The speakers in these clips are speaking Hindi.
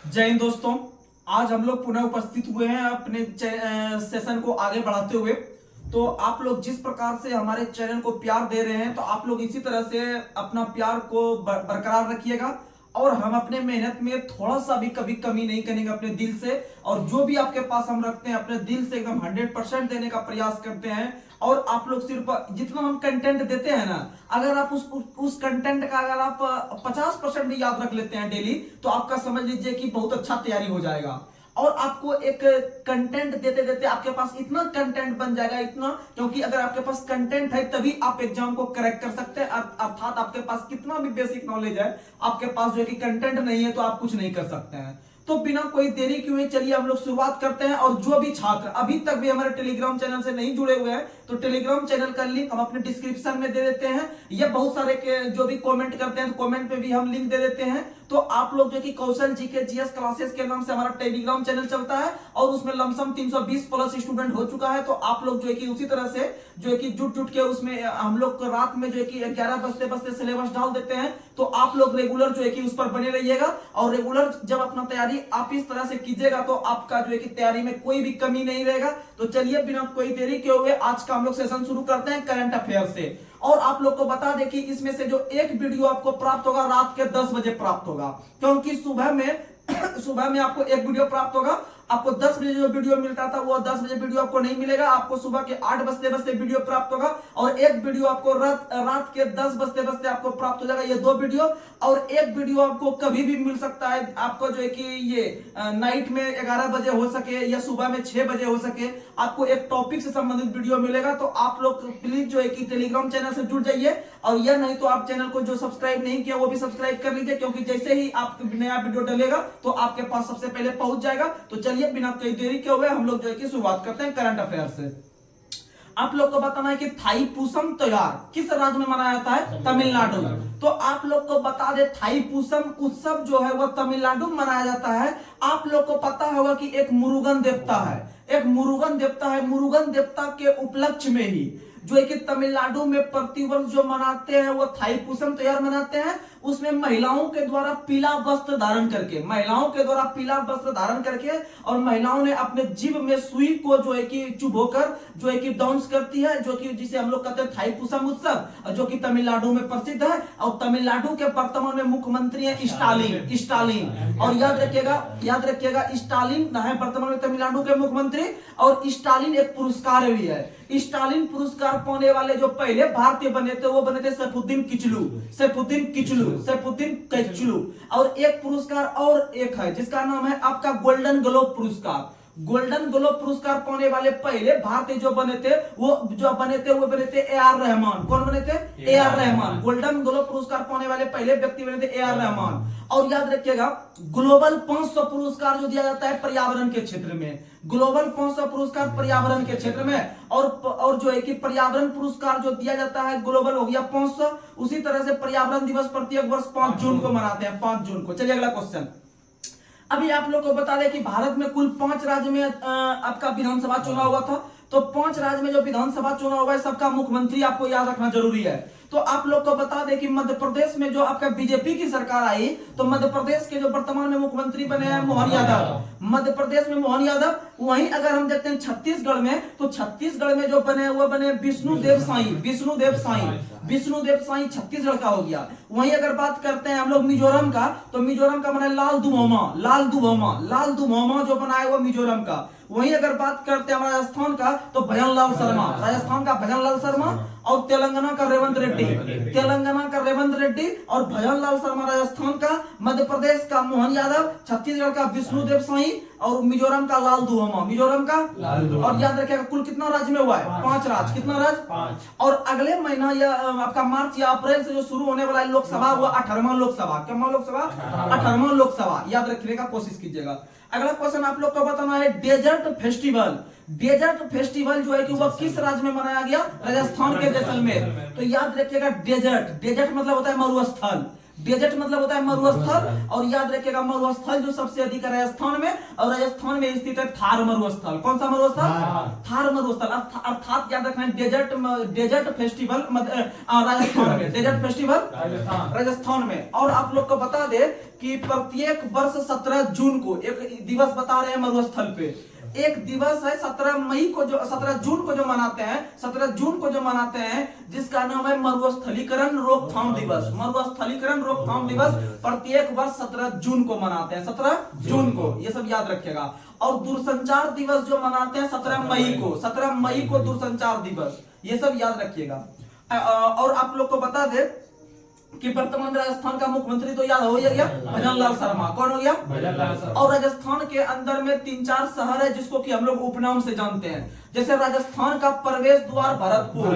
जय हिंद दोस्तों। आज हम लोग पुनः उपस्थित हुए हैं अपने सेशन को आगे बढ़ाते हुए। तो आप लोग जिस प्रकार से हमारे चैनल को प्यार दे रहे हैं तो आप लोग इसी तरह से अपना प्यार को बरकरार रखिएगा और हम अपने मेहनत में थोड़ा सा भी कभी कमी नहीं करेंगे अपने दिल से। और जो भी आपके पास हम रखते हैं अपने दिल से एकदम 100% देने का प्रयास करते हैं। और आप लोग सिर्फ जितना हम कंटेंट देते हैं ना, अगर आप उस कंटेंट का अगर आप 50% भी याद रख लेते हैं डेली, तो आपका समझ लीजिए कि बहुत अच्छा तैयारी हो जाएगा। और आपको एक कंटेंट देते देते आपके पास इतना कंटेंट बन जाएगा, इतना, क्योंकि अगर आपके पास कंटेंट है तभी आप एग्जाम को करेक्ट कर सकते हैं। अर्थात आपके पास कितना भी बेसिक नॉलेज है, आपके पास जो है कि कंटेंट नहीं है तो आप कुछ नहीं कर सकते हैं। तो बिना कोई देरी किए चलिए हम लोग शुरुआत करते हैं। और जो भी छात्र अभी तक भी हमारे टेलीग्राम चैनल से नहीं जुड़े हुए हैं तो टेलीग्राम चैनल का लिंक हम अपने डिस्क्रिप्शन में दे देते हैं। ये बहुत सारे के जो भी कमेंट करते हैं तो कमेंट पे भी हम लिंक दे देते हैं। तो आप लोग जो कि कौशल जीके जीएस क्लासेस के नाम से हमारा टेलीग्राम चैनल चलता है और उसमें लमसम 320 प्लस स्टूडेंट हो चुका है। तो आप लोग जो है कि उसी तरह से जो है कि जुट के उसमें हम लोग रात में जो है कि 11 बजते सिलेबस डाल देते हैं। तो आप लोग रेगुलर जो है कि उस पर बने रहिएगा और रेगुलर जब अपना तैयारी आप इस तरह से कीजिएगा तो आपका जो है कि तैयारी में कोई भी कमी नहीं रहेगा। तो चलिए बिना कोई देरी के हुए आज का हम लोग सेशन शुरू करते हैं करंट अफेयर से। और आप लोग को बता दें कि इसमें से जो एक वीडियो आपको प्राप्त होगा रात के 10 बजे प्राप्त होगा, क्योंकि सुबह में आपको एक वीडियो प्राप्त होगा। आपको 10 बजे जो वीडियो मिलता था वो 10 बजे वीडियो आपको नहीं मिलेगा, आपको सुबह के 8 बजते वीडियो प्राप्त होगा। और एक वीडियो आपको रात के 10 बजते आपको प्राप्त हो जाएगा, ये 2 वीडियो। और एक वीडियो आपको कभी भी मिल सकता है, आपको जो है कि ये नाइट में 11 बजे हो सके या सुबह में 6 बजे हो सके, आपको एक टॉपिक से संबंधित वीडियो मिलेगा। तो आप लोग प्लीज जो है कि टेलीग्राम चैनल से जुड़ जाइए। और यह नहीं तो आप चैनल को जो सब्सक्राइब नहीं किया वो भी सब्सक्राइब कर लीजिए, क्योंकि जैसे ही आप नया वीडियो डलेगा तो आपके पास सबसे पहले पहुंच जाएगा। तो चलिए बिना कोई देरी के हुए हम लोग जो है कि शुरुआत करते हैं करंट अफेयर से। आप लोग को बताना है कि थाईपुसम त्योहार किस राज्य में मनाया जाता है? तमिलनाडु। तो आप लोग को बता दे थाईपुसम उत्सव जो है वह तमिलनाडु में मनाया जाता है। आप लोग को पता होगा कि एक मुरुगन देवता है, एक मुरुगन देवता है। मुरुगन देवता के उपलक्ष्य में ही जो है कि तमिलनाडु में प्रतिवर्ष जो मनाते हैं वो थाईपुसम त्योहार मनाते हैं। उसमें महिलाओं के द्वारा पीला वस्त्र धारण करके, और महिलाओं ने अपने जीभ में सुई को जो है कि चुभोकर जो है कि डांस करती है, जो कि जिसे हम लोग कहते हैं थाईपुसम उत्सव, जो कि तमिलनाडु में प्रसिद्ध है। और तमिलनाडु के वर्तमान में मुख्यमंत्री है स्टालिन। और याद रखिएगा स्टालिन है वर्तमान में तमिलनाडु के मुख्यमंत्री। और स्टालिन एक पुरस्कार भी है। स्टालिन पुरस्कार पाने वाले जो पहले भारतीय बने थे वो बने थे सैफुद्दीन किचलू। और एक पुरस्कार और एक है जिसका नाम है आपका गोल्डन ग्लोब पुरस्कार। गोल्डन ग्लोब पुरस्कार पाने वाले पहले भारतीय जो बने थे वो बने थे ए.आर. रहमान। कौन बने थे? ए.आर. रहमान। गोल्डन ग्लोब पुरस्कार पाने वाले पहले व्यक्ति बने थे ए.आर. रहमान। और याद रखिएगा ग्लोबल 500 पुरस्कार जो दिया जाता है पर्यावरण के क्षेत्र में, ग्लोबल 500 पुरस्कार पर्यावरण के क्षेत्र में। और जो है कि पर्यावरण पुरस्कार जो दिया जाता है ग्लोबल हो गया 500। उसी तरह से पर्यावरण दिवस प्रत्येक वर्ष 5 जून को मनाते हैं, 5 जून को। चलिए अगला क्वेश्चन। अभी आप लोग को बता दें कि भारत में कुल 5 राज्य में आपका विधानसभा चुनाव हुआ था। तो 5 राज्य में जो विधानसभा चुनाव हुआ है सबका मुख्यमंत्री आपको याद रखना जरूरी है। तो आप लोग को बता दें कि मध्य प्रदेश में जो आपका बीजेपी की सरकार आई तो मध्य प्रदेश के जो वर्तमान में मुख्यमंत्री बने हैं मोहन यादव। मध्य प्रदेश में मोहन यादव। वहीं अगर हम देखते हैं छत्तीसगढ़ में, तो छत्तीसगढ़ में जो बने वो बने विष्णुदेव साई छत्तीसगढ़ का हो गया। वहीं अगर बात करते हैं हम लोग मिजोरम का, तो मिजोरम का बना लाल दुभौमा जो बना है वो मिजोरम का। वहीं अगर बात करते हैं राजस्थान का तो भजनलाल शर्मा। और तेलंगाना का रेवंत रेड्डी और भजनलाल शर्मा राजस्थान का। मध्य प्रदेश का मोहन यादव, छत्तीसगढ़ का विष्णुदेव साई और मिजोरम का लाल दुभौमा। और याद रखिएगा कुल कितना राज्य में हुआ है? 5 राज्य। कितना राज्य? 5। और अगले महीना या आपका मार्च या अप्रैल से जो शुरू होने वाला है लोकसभा हुआ 18वां लोकसभा। क्या लोकसभा? 18वां लोकसभा। याद रखने का कोशिश कीजिएगा। अगला क्वेश्चन आप लोग को बताना है डेजर्ट फेस्टिवल जो है कि वह किस राज्य में मनाया गया? राजस्थान के जैसलमेर। तो याद रखिएगा डेजर्ट मतलब होता है मरुस्थल। डेजर्ट मतलब होता है मरुस्थल, और याद रखिएगा मरुस्थल जो सबसे अधिक है राजस्थान में, और राजस्थान में स्थित है थार मरुस्थल। कौन सा मरुस्थल? थार मरुस्थल। अर्थात याद रखना डेजर्ट फेस्टिवल राजस्थान में, डेजर्ट फेस्टिवल राजस्थान में। और आप लोग को बता दे कि प्रत्येक वर्ष 17 जून को एक दिवस बता रहे हैं मरुस्थल पे, एक दिवस है 17 जून को जो मनाते हैं, 17 जून को जो मनाते हैं, जिसका नाम है मरुस्थलीकरण रोकथाम दिवस। मरुस्थलीकरण रोकथाम दिवस प्रत्येक वर्ष 17 जून को मनाते हैं, 17 जून को, ये सब याद रखिएगा। और दूरसंचार दिवस जो मनाते हैं 17 मई को, 17 मई को दूरसंचार दिवस, ये सब याद रखिएगा। और आप लोग को बता दे कि वर्तमान राजस्थान का मुख्यमंत्री तो याद हो गया भजनलाल शर्मा। कौन हो गया? भजनलाल शर्मा। और राजस्थान के अंदर में 3-4 शहर है जिसको कि हम लोग उपनाम से जानते हैं, जैसे राजस्थान का प्रवेश द्वार भरतपुर,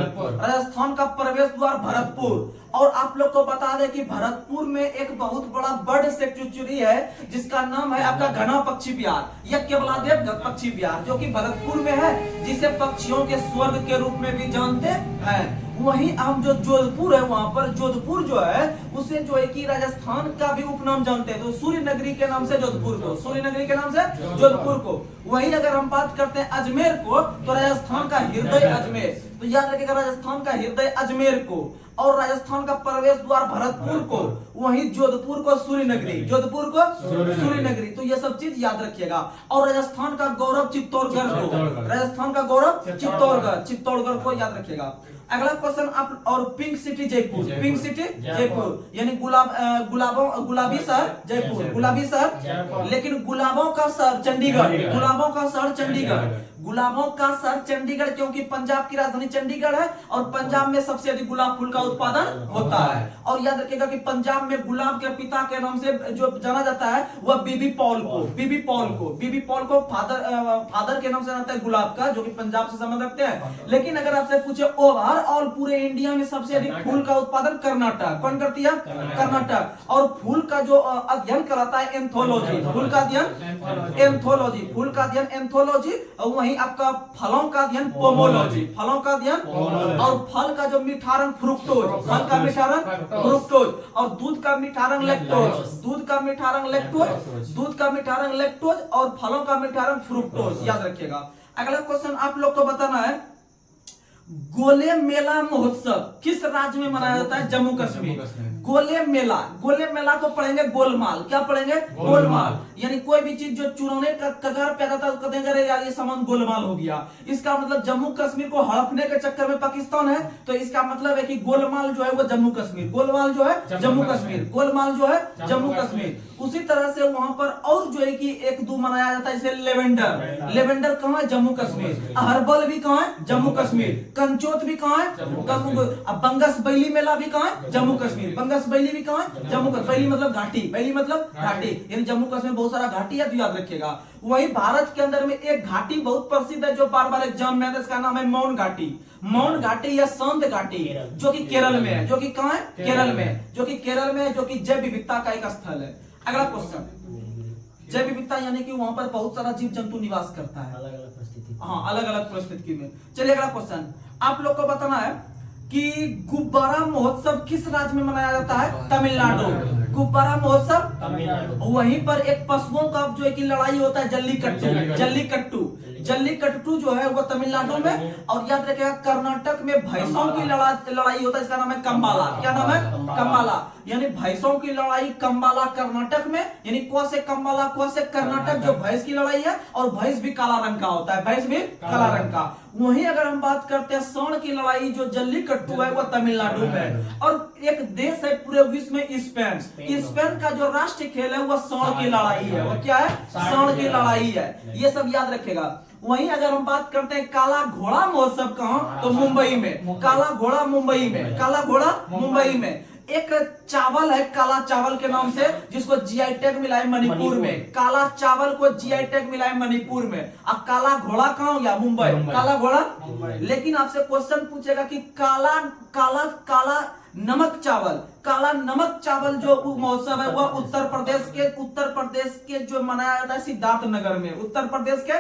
राजस्थान का प्रवेश द्वार भरतपुर। और आप लोग को बता दें कि भरतपुर में एक बहुत बड़ा बर्ड सेंचुरी है जिसका नाम है आपका घना पक्षी विहार या केवलादेव पक्षी विहार, जो कि भरतपुर में है, जिसे पक्षियों के स्वर्ग के रूप में भी जानते हैं। वहीं हम जो जोधपुर है, वहां पर जोधपुर जो है उसे जो है कि राजस्थान का भी उपनाम जानते हैं, तो सूर्य नगरी के नाम से जोधपुर को, सूर्य नगरी के नाम से जोधपुर को। वहीं अगर हम बात करते हैं अजमेर को, तो राजस्थान का हृदय अजमेर, तो याद रखिएगा राजस्थान का हृदय अजमेर को, और राजस्थान का प्रवेश द्वार भरतपुर को, वहीं जोधपुर को सूर्य नगरी, जोधपुर को सूर्य नगरी। तो ये सब चीज याद रखिएगा। और राजस्थान का गौरव चित्तौड़गढ़ को, राजस्थान का गौरव चित्तौड़गढ़, चित्तौड़गढ़ को याद रखिएगा। अगला क्वेश्चन आप, और pink city Jaipur, pink city Jaipur यानी गुलाबी शहर जयपुर, गुलाबी शहर, लेकिन गुलाबों का शहर चंडीगढ़, गुलाबों का शहर चंडीगढ़, गुलाबों का शहर चंडीगढ़, क्योंकि पंजाब की राजधानी चंडीगढ़ है और पंजाब में सबसे अधिक गुलाब फूल का उत्पादन होता है। और याद रखिएगा कि पंजाब में गुलाब के पिता के नाम से जो जाना जाता है वह बीबी पॉल को, बीबी पॉल को, बीबी पॉल को फादर के नाम से जाता है गुलाब का, जो कि पंजाब से संबंध रखते हैं। लेकिन अगर आपसे पूछे ओवरऑल पूरे इंडिया में सबसे अधिक फूल का उत्पादन कर्नाटक, कौन करती है? कर्नाटक। और फूल का जो अध्ययन कराता है एंथोलॉजी, फूल का अध्ययन एंथोलॉजी, फूल का अध्ययन एंथोलॉजी। और वहीं आपका फलों का अध्ययन पोमोलॉजी, फलों का अध्ययन, और फल का जो मिठारंग फ्रुक्टोज, फल का मिठारंग फ्रुक्टोज, और दूध का मिठारंग लैक्टोज, दूध का मिठारंग लैक्टोज, दूध का मिठारंग लैक्टोज, और फलों का मिठारंग फ्रुक्टोज, याद रखिएगा। अगला क्वेश्चन आप लोग को बताना है, गोले मेला महोत्सव किस राज्य में मनाया जाता है? जम्मू कश्मीर। गोले मेला, गोले मेला को पढ़ेंगे गोलमाल, क्या पढ़ेंगे? गोलमाल। यानी कोई भी चीज जो चुराने का कगार पे आता था कहते हैं अरे यार ये सामान गोलमाल हो गया, इसका मतलब जम्मू कश्मीर को हड़पने के चक्कर में पाकिस्तान है, तो इसका मतलब है कि गोलमाल जो है वो जम्मू कश्मीर, गोलमाल जो है जम्मू कश्मीर, गोलमाल जो है जम्मू कश्मीर। उसी तरह से वहां पर और जो है कि 1-2 मनाया जाता है, जैसे लेवेंडर, लेवेंडर कहाँ है? जम्मू कश्मीर। हर्बल भी कहाँ है? जम्मू कश्मीर। कंचोत भी कहाँ है? बंगस बैली मेला भी कहाँ है? जम्मू कश्मीर। बंगस बैली भी कहाँ है? जम्मू कश्मीर। बैली मतलब घाटी, बैली मतलब घाटी, यानी जम्मू कश्मीर बहुत सारा घाटी है, तो याद रखिएगा। वही भारत के अंदर में एक घाटी बहुत प्रसिद्ध है जो बार बार एग्जाम में आता है, इसका नाम है मौन घाटी, मौन घाटी या शांत घाटी, जो कि केरल में है, जो कि कहाँ है? केरल में, जो कि केरल में है, जो कि जैव विविधता का एक स्थल है। अगला क्वेश्चन, जैव विविधता यानी कि वहां पर बहुत सारा जीव जंतु निवास करता है, अलग अलग परिस्थिति, हाँ अलग अलग परिस्थिति में। चलिए अगला क्वेश्चन आप लोग को बताना है कि गुब्बारा महोत्सव किस राज्य में मनाया जाता है? तमिलनाडु। गुब्बारा महोत्सव तमिलनाडु। वहीं पर एक पशुओं का जो है कि लड़ाई होता है जल्लीकट्टू, जल्लीकट्टू, जल्लीकट्टू जो है वो तमिलनाडु में। और याद रखिएगा कर्नाटक में भैंसों की लड़ाई होता है, इसका नाम है कंबाला। क्या नाम है? कंबाला। यानी भैंसों की लड़ाई कंबाला कर्नाटक में, यानी को से कंबाला, को से कर्नाटक, जो भैंस की लड़ाई है, और भैंस भी काला रंग का होता है, भैंस भी काला रंग का। वहीं अगर हम बात करते हैं सांड की लड़ाई जो जल्लीकट्टू है वो तमिलनाडु में। और एक देश है पूरे विश्व में स्पेन, स्पेन का जो राष्ट्रीय खेल है वो सांड की लड़ाई है, वो क्या है? सांड की लड़ाई है, ये सब याद रखेगा। वहीं अगर हम बात करते हैं काला घोड़ा महोत्सव कहाँ? तो मुंबई में, काला घोड़ा मुंबई में, काला घोड़ा मुंबई में। एक चावल है काला चावल के नाम से, जिसको जीआई टैग मिला है मणिपुर में, काला चावल को जीआई टैग मिला है मणिपुर में। अब काला घोड़ा कहाँ हो गया? मुंबई, काला घोड़ा। लेकिन आपसे क्वेश्चन पूछेगा कि काला काला काला नमक चावल, काला नमक चावल जो महोत्सव है वह उत्तर प्रदेश के जो मनाया जाता है सिद्धार्थ नगर में, उत्तर प्रदेश के।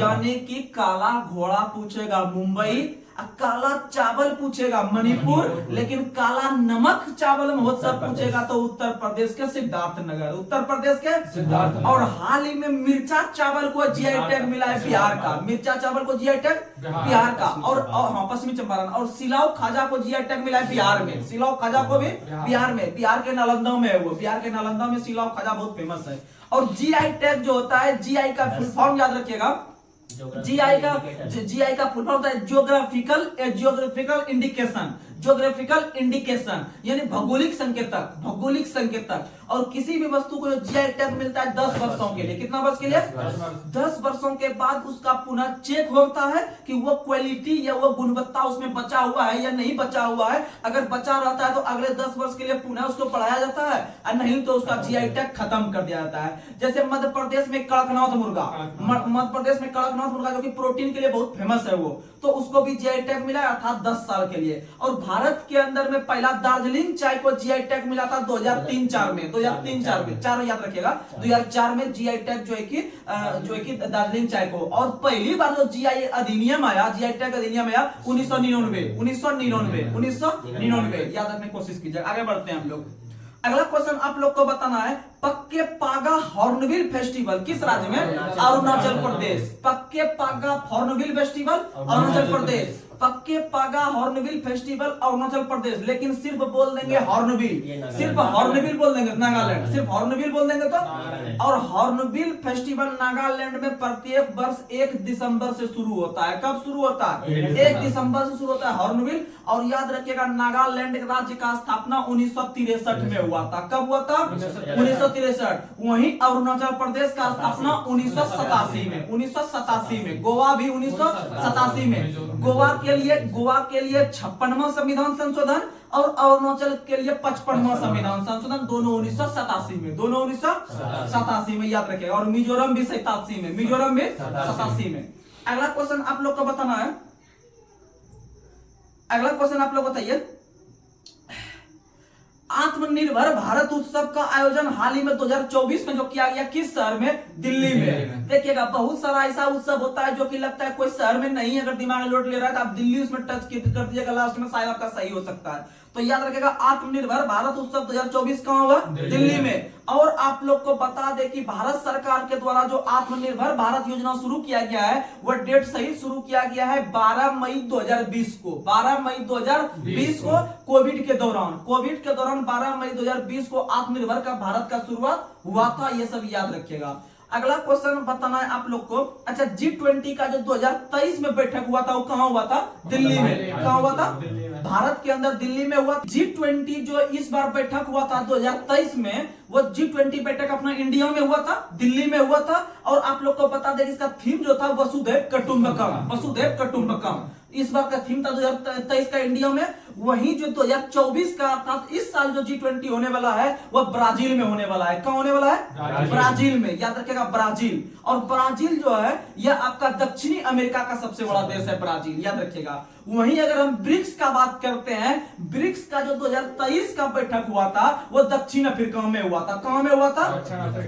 यानी कि काला घोड़ा पूछेगा मुंबई, काला चावल पूछेगा मणिपुर, लेकिन काला नमक चावल महोत्सव पूछेगा तो उत्तर प्रदेश के सिद्धार्थनगर, उत्तर प्रदेश के सिद्धार्थ। और हाल ही में मिर्चा चावल को जीआई टैग मिला है बिहार का, मिर्चा चावल को जीआई टैग बिहार का। और हाँ, पश्चिमी चंपारण। और सिलाव खाजा को जीआई टैग मिला है बिहार में, सिलाव खाजा को भी बिहार में, बिहार के नालंदा में है वो, बिहार के नालंदा में सिलाव खाजा बहुत फेमस है। और जीआई टैग जो होता है, जीआई का फुल फॉर्म याद रखिएगा, जीआई का फुल फॉर्म होता है जियोग्राफिकल इंडिकेशन, ज्योग्राफिकल इंडिकेशन यानी भौगोलिक संकेतक, भौगोलिक संकेतक। और किसी भी वस्तु को जीआई टैग मिलता है 10 वर्षों के लिए, कितना वर्ष के लिए? 10 वर्षों के बाद उसका पुनः चेक होता है कि वो क्वालिटी या वो गुणवत्ता उसमें बचा हुआ है या नहीं बचा हुआ है। अगर बचा रहता है तो अगले 10 वर्ष के लिए पुनः उसको बढ़ाया जाता है, और नहीं तो उसका जीआई टैग खत्म कर दिया जाता है। जैसे मध्य प्रदेश में कड़कनाथ मुर्गा, मध्य प्रदेश में कड़कनाथ मुर्गा जो कि प्रोटीन के लिए बहुत फेमस है वो, तो उसको भी जीआई टैग मिला अर्थात 10 साल के लिए। और भारत के अंदर में पहला दार्जिलिंग चाय को जीआई टैग मिला था 2003-4 में, 2003-4 में, 4 याद रखिएगा, 2004 में जीआई टैग जो है कि दार्जिलिंग चाय को। और पहली बार जो जीआई अधिनियम आया, जीआई टैग अधिनियम आया 1999 याद रखने की कोशिश कीजिए। आगे बढ़ते हैं हम लोग। अगला क्वेश्चन आप लोग को बताना है, पक्के पागा हॉर्नबिल फेस्टिवल किस राज्य में? अरुणाचल प्रदेश। पक्के पागा हॉर्नबिल फेस्टिवल अरुणाचल प्रदेश, पक्के पागा हॉर्नबिल फेस्टिवल अरुणाचल प्रदेश। लेकिन सिर्फ बोल देंगे हॉर्नबिल, सिर्फ हॉर्नबिल बोल देंगे नागालैंड, सिर्फ हॉर्नबिल बोल देंगे तो। और हॉर्नबिल फेस्टिवल नागालैंड में प्रत्येक वर्ष 1 दिसंबर से शुरू होता है। कब शुरू होता है? 1 दिसंबर से शुरू होता है हॉर्नबिल। और याद रखिएगा नागालैंड राज्य का स्थापना 1963 में हुआ था। कब हुआ था? 1963। वहीं अरुणाचल प्रदेश का स्थापना 1987 में, 1987 में। गोवा भी 1987 में। गोवा के लिए 56वां संविधान संशोधन और अरुणाचल के लिए 55वां संविधान संशोधन, दोनों 1987 में, दोनों 1987 में याद रखिएगा। और मिजोरम भी 87 में, मिजोरम भी 87 में। अगला क्वेश्चन आप लोग को बताना है, अगला क्वेश्चन आप लोग बताइए, आत्मनिर्भर भारत उत्सव का आयोजन हाल ही में 2024 में जो किया गया किस शहर में? दिल्ली में। देखिएगा बहुत सारा ऐसा उत्सव होता है जो कि लगता है कोई शहर में नहीं, अगर दिमाग लोड ले रहा है तो आप दिल्ली उसमें टच कर दीजिएगा, लास्ट में शायद आपका सही हो सकता है। तो याद रखिएगा आत्मनिर्भर भारत उत्सव 2024 कहां हुआ? दिल्ली में। और आप लोग को बता दें कि भारत सरकार के द्वारा जो आत्मनिर्भर भारत योजना शुरू किया गया है वह डेट सही शुरू किया गया है 12 मई 2020 को, 12 मई 2020 को कोविड के दौरान, 12 मई 2020 को आत्मनिर्भर का भारत का शुरुआत हुआ था। ये सब याद रखिएगा। अगला क्वेश्चन बताना है आप लोग को, अच्छा G20 का जो 2023 में बैठक हुआ था वो कहां हुआ था? दिल्ली में। कहां हुआ था? भारत के अंदर दिल्ली में हुआ। G20 जो इस बार बैठक हुआ था 2023 में, वो G20 बैठक अपना इंडिया में हुआ था, दिल्ली में हुआ था। और आप लोग को बता दें इसका थीम जो था वसुधैव कुटुंबकम, वसुधैव कुटुंबकम इस बार का थीम था 2023 का इंडिया में। वहीं जो 2024 का अर्थात इस साल जो G20 होने वाला है वह ब्राजील में होने वाला है। कहां होने वाला है? ब्राजील में। याद रखिएगा ब्राजील। और ब्राजील जो है यह आपका दक्षिणी अमेरिका का सबसे बड़ा देश है ब्राजील, याद रखिएगा। वहीं अगर हम ब्रिक्स का बात करते हैं, ब्रिक्स का जो 2023 का बैठक हुआ था वो दक्षिण अफ्रीका में हुआ था। कहां में हुआ था?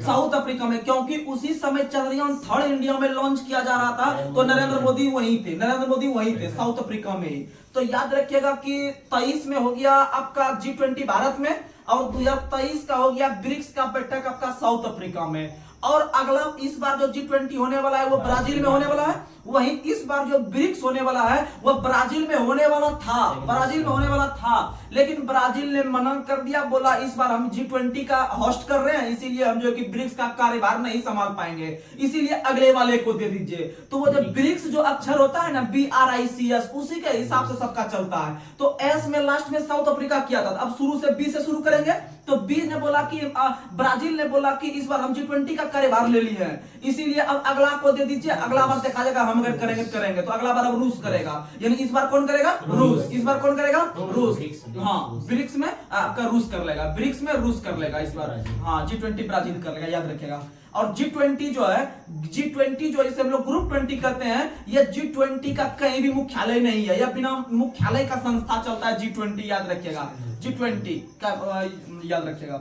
साउथ अफ्रीका में, क्योंकि उसी समय चंद्रयान 3 इंडिया में लॉन्च किया जा रहा था। तो नरेंद्र मोदी वहीं थे, नरेंद्र मोदी वहीं थे साउथ अफ्रीका में ही। तो याद रखिएगा कि 23 में हो गया आपका G20 भारत में, और 2023 का हो गया ब्रिक्स का बैठक आपका साउथ अफ्रीका में। और अगला इस बार जो G20 होने वाला है वो ब्राजील में होने वाला है। वहीं इस बार जो ब्रिक्स होने वाला है वो ब्राजील में होने वाला था, ब्राजील में होने वाला था, लेकिन ब्राजील ने मना कर दिया, बोला इस बार हम G20 का होस्ट कर रहे हैं, इसीलिए हम जो कि ब्रिक्स का कार्यभार नहीं संभाल पाएंगे, इसीलिए अगले वाले को दे दीजिए। तो वो जो ब्रिक्स जो अक्षर होता है ना BRICS, उसी के हिसाब से सबका चलता है। तो एस में लास्ट में साउथ अफ्रीका किया था, अब शुरू से बी से शुरू करेंगे। तो बी ने बोला कि ब्राजील ने बोला कि इस बार हम G20 का कार्यभार ले लिए हैं, इसीलिए अब अगला को दे दीजिए, अगला बार देखा जाएगा। हम अगर करेंगे करेंगे तो अगला बार अब रूस करेगा, यानी इस बार कौन करेगा? रूस। इस बार कौन करेगा? रूस। हाँ, ब्रिक्स में आपका रूस कर लेगा, ब्रिक्स में रूस कर लेगा इस बार। हाँ, G20 ब्राजील कर लेगा, याद रखेगा। और G20 जो है, G20 जो इसे हम लोग ग्रुप 20 करते हैं, ये G20 का कहीं भी मुख्यालय नहीं है, यह बिना मुख्यालय का संस्था चलता है G20, याद रखिएगा। G20 का याद रखिएगा।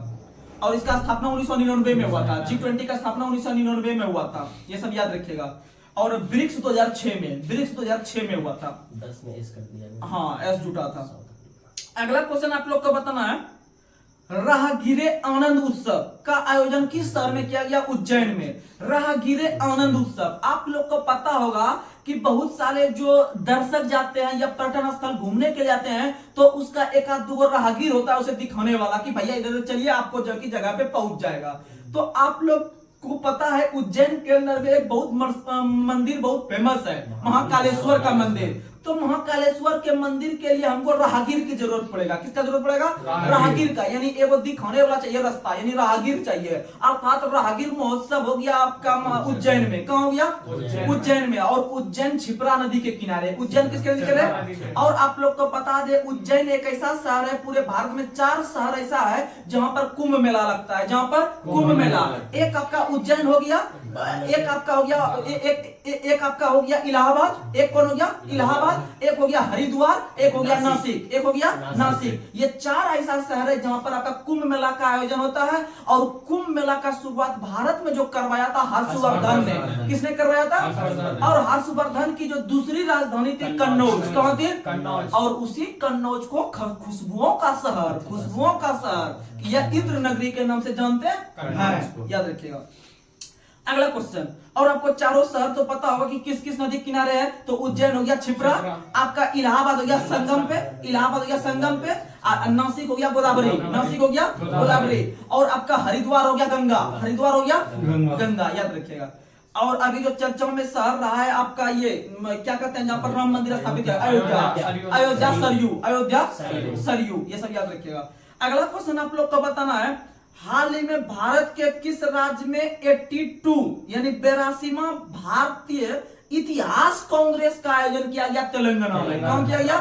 और इसका स्थापना 1999 में हुआ था, G20 का स्थापना 1999 में हुआ था, ये सब याद रखिएगा। और ब्रिक्स 2006 में, ब्रिक्स 2006 में हुआ था। 10 में एस कर दिया। हाँ, एस जुटा था। अगला क्वेश्चन आप लोग को बताना है, राहगीरे आनंद उत्सव का आयोजन किस शहर में किया गया? उज्जैन में। राहगीरे आनंद उत्सव, आप लोग को पता होगा कि बहुत सारे जो दर्शक जाते हैं या पर्यटन स्थल घूमने के लिए जाते हैं तो उसका एक आध दो राहगीर होता है उसे दिखाने वाला कि भैया इधर चलिए, आपको जगह पे पहुंच जाएगा। तो आप लोग को पता है उज्जैन के अंदर में एक बहुत मंदिर बहुत फेमस है, महाकालेश्वर का मंदिर। तो महाकालेश्वर के मंदिर के लिए हमको राहगीर की जरूरत पड़ेगा। किसका जरूरत पड़ेगा? राहगीर का, यानी एगो दिखाने वाला चाहिए रास्ता, यानी राहगीर चाहिए। अर्थात राहगीर महोत्सव हो गया आपका उज्जैन में। कहाँ हो गया? उज्जैन में। और उज्जैन छिपरा नदी के किनारे। उज्जैन किसके किनारे? और आप लोग को बता दे, उज्जैन एक ऐसा शहर है, पूरे भारत में 4 शहर ऐसा है जहाँ पर कुंभ मेला लगता है, जहाँ पर कुंभ मेला। एक आपका उज्जैन हो गया, एक आपका हो गया, एक आपका हो गया इलाहाबाद, एक कौन हो गया? इलाहाबाद, एक हो गया हरिद्वार, एक हो गया नासिक, एक हो गया नासिक। ये 4 ऐसा शहर है जहां पर आपका कुंभ मेला का आयोजन होता है। और कुंभ मेला का शुरुआत भारत में जो करवाया था हर्षवर्धन ने। किसने करवाया था? और हर्षवर्धन की जो दूसरी राजधानी थी कन्नौज, कहां थी? और उसी कन्नौज को खुशबुओं का शहर, खुशबुओं का शहर या इत्र नगरी के नाम से जानते हैं, याद रखिएगा। अगला क्वेश्चन, और आपको चारों शहर तो पता होगा कि किस किस नदी किनारे है। तो उज्जैन हो गया छिपरा, आपका इलाहाबाद हो गया संगम पे, इलाहाबाद हो गया संगम पे, नासिक हो गया गोदावरी, नासिक हो गया गोदावरी, और आपका हरिद्वार हो गया गंगा, हरिद्वार हो गया गंगा, याद रखिएगा। और अभी जो चर्चाओं में शहर रहा है आपका ये क्या कहते हैं, जहाँ पर राम मंदिर स्थापित है, अयोध्या, अयोध्या सरयू, अयोध्या सरयू, ये सब याद रखिएगा। अगला क्वेश्चन आप लोग को बताना है, हाल ही में भारत के किस राज्य में 82 यानी 82वां भारतीय इतिहास कांग्रेस का आयोजन किया गया? तेलंगाना में। कहाँ किया गया?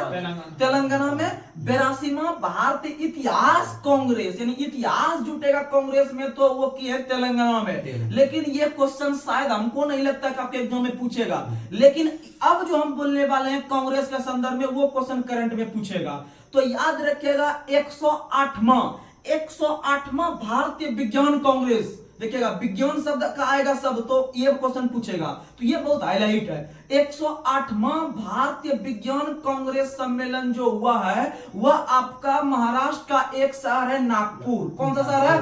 तेलंगाना में 82वां भारतीय इतिहास कांग्रेस, यानी इतिहास जुटेगा कांग्रेस में तो वो की है तेलंगाना में। लेकिन ये क्वेश्चन शायद हमको नहीं लगता कि आपके एग्जाम में पूछेगा, लेकिन अब जो हम बोलने वाले हैं कांग्रेस के संदर्भ में वो क्वेश्चन करंट में पूछेगा। तो याद रखिएगा 108वां भारतीय विज्ञान कांग्रेस, देखिएगा विज्ञान शब्द का आएगा शब्द तो ये क्वेश्चन पूछेगा, तो ये बहुत हाईलाइट है। 108वां भारतीय विज्ञान कांग्रेस सम्मेलन जो हुआ है वह आपका महाराष्ट्र का एक शहर है नागपुर। कौन सा शहर है?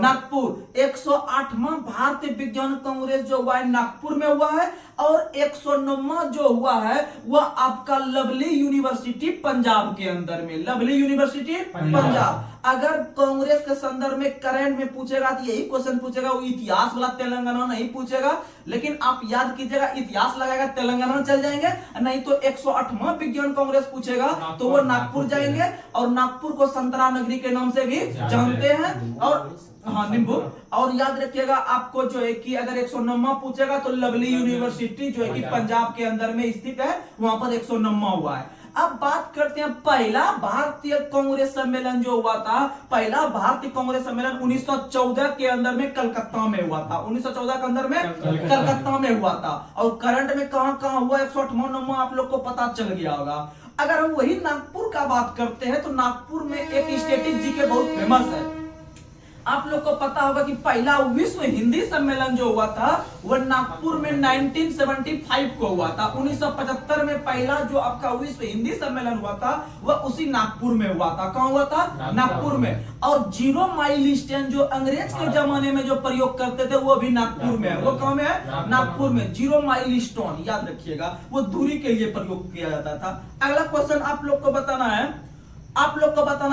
नागपुर। 108वां भारतीय विज्ञान कांग्रेस जो हुआ है नागपुर में हुआ है। और 109वां जो हुआ है वह आपका लवली यूनिवर्सिटी पंजाब के अंदर में, लवली यूनिवर्सिटी पंजाब। अगर कांग्रेस के संदर्भ में करंट में पूछेगा तो यही क्वेश्चन पूछेगा, वो इतिहास वाला तेलंगाना नहीं पूछेगा। लेकिन आप याद कीजिएगा, इतिहास लगाएगा तेलंगाना चल जाएंगे, नहीं तो 108वां विज्ञान कांग्रेस पूछेगा तो वो नागपुर जाएंगे। और नागपुर को संतरा नगरी के नाम से भी जानते हैं। और हाँ, नींबू। और याद रखिएगा आपको जो है कि अगर 109वां पूछेगा तो लवली यूनिवर्सिटी जो है कि पंजाब के अंदर में स्थित है, वहां पर 109वां हुआ है। अब बात करते हैं पहला भारतीय कांग्रेस सम्मेलन जो हुआ था। पहला भारतीय कांग्रेस सम्मेलन 1914 के अंदर में कलकत्ता में हुआ था। 1914 के अंदर में कलकत्ता में हुआ था। और करंट में कहां कहां हुआ 108वां आप लोग को पता चल गया होगा। अगर हम वही नागपुर का बात करते हैं तो नागपुर में एक स्टैटिक जीके बहुत फेमस है। आप लोग को पता होगा कि पहला विश्व हिंदी सम्मेलन जो हुआ था वह नागपुर में 1975 को हुआ था। 1975 में पहला जो आपका विश्व हिंदी सम्मेलन हुआ था वह उसी नागपुर में हुआ था। कहां हुआ था? नागपुर में। और 0 माइल स्टैंड जो अंग्रेज के जमाने में जो प्रयोग करते थे वो भी नागपुर में है। वो कहां में है? नागपुर में। 0 माइल स्टोन याद रखिएगा, वो दूरी के लिए प्रयोग किया जाता था। अगला क्वेश्चन आप लोग को बताना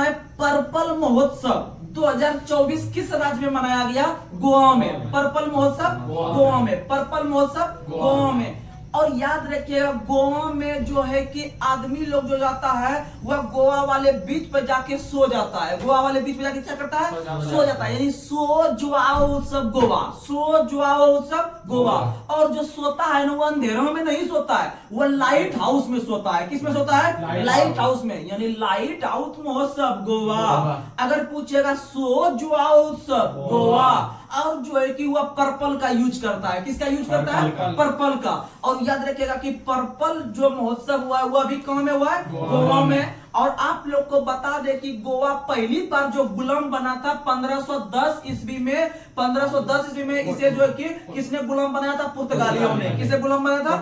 है, पर्पल महोत्सव 2024 किस राज्य में मनाया गया? गोवा में। पर्पल महोत्सव गोवा में, पर्पल महोत्सव गोवा में। और याद रखिएगा गोवा में जो है कि आदमी लोग जो जाता है वह गोवा वाले बीच पे जाके सो जाता है। गोवा वाले बीच पे जाके क्या करता है? सो जाता है। यानी सो जुआओ उत्सव गोवा, सो जुआओ उत्सव गोवा। और जो सोता है ना वो अंधेरों में नहीं सोता है, वो लाइट हाउस में सोता है। किस में सोता है? लाइट हाउस में, यानी लाइट हाउस महोत्सव गोवा। अगर पूछेगा सो जुआओ उत्सव गोवा, और जो है कि वह पर्पल का यूज करता है। किसका यूज करता है? पर्पल का। और याद रखिएगा कि पर्पल जो महोत्सव हुआ है वह भी कहां में हुआ है? गोवा में। और आप लोग को बता दे कि गोवा पहली बार जो गुलाम बना था 1510 ईस्वी में, 1510 ईस्वी में इसे जो है कि किसने गुलाम बनाया था? पुर्तगालियों ने। किसे गुलाम बनाया था?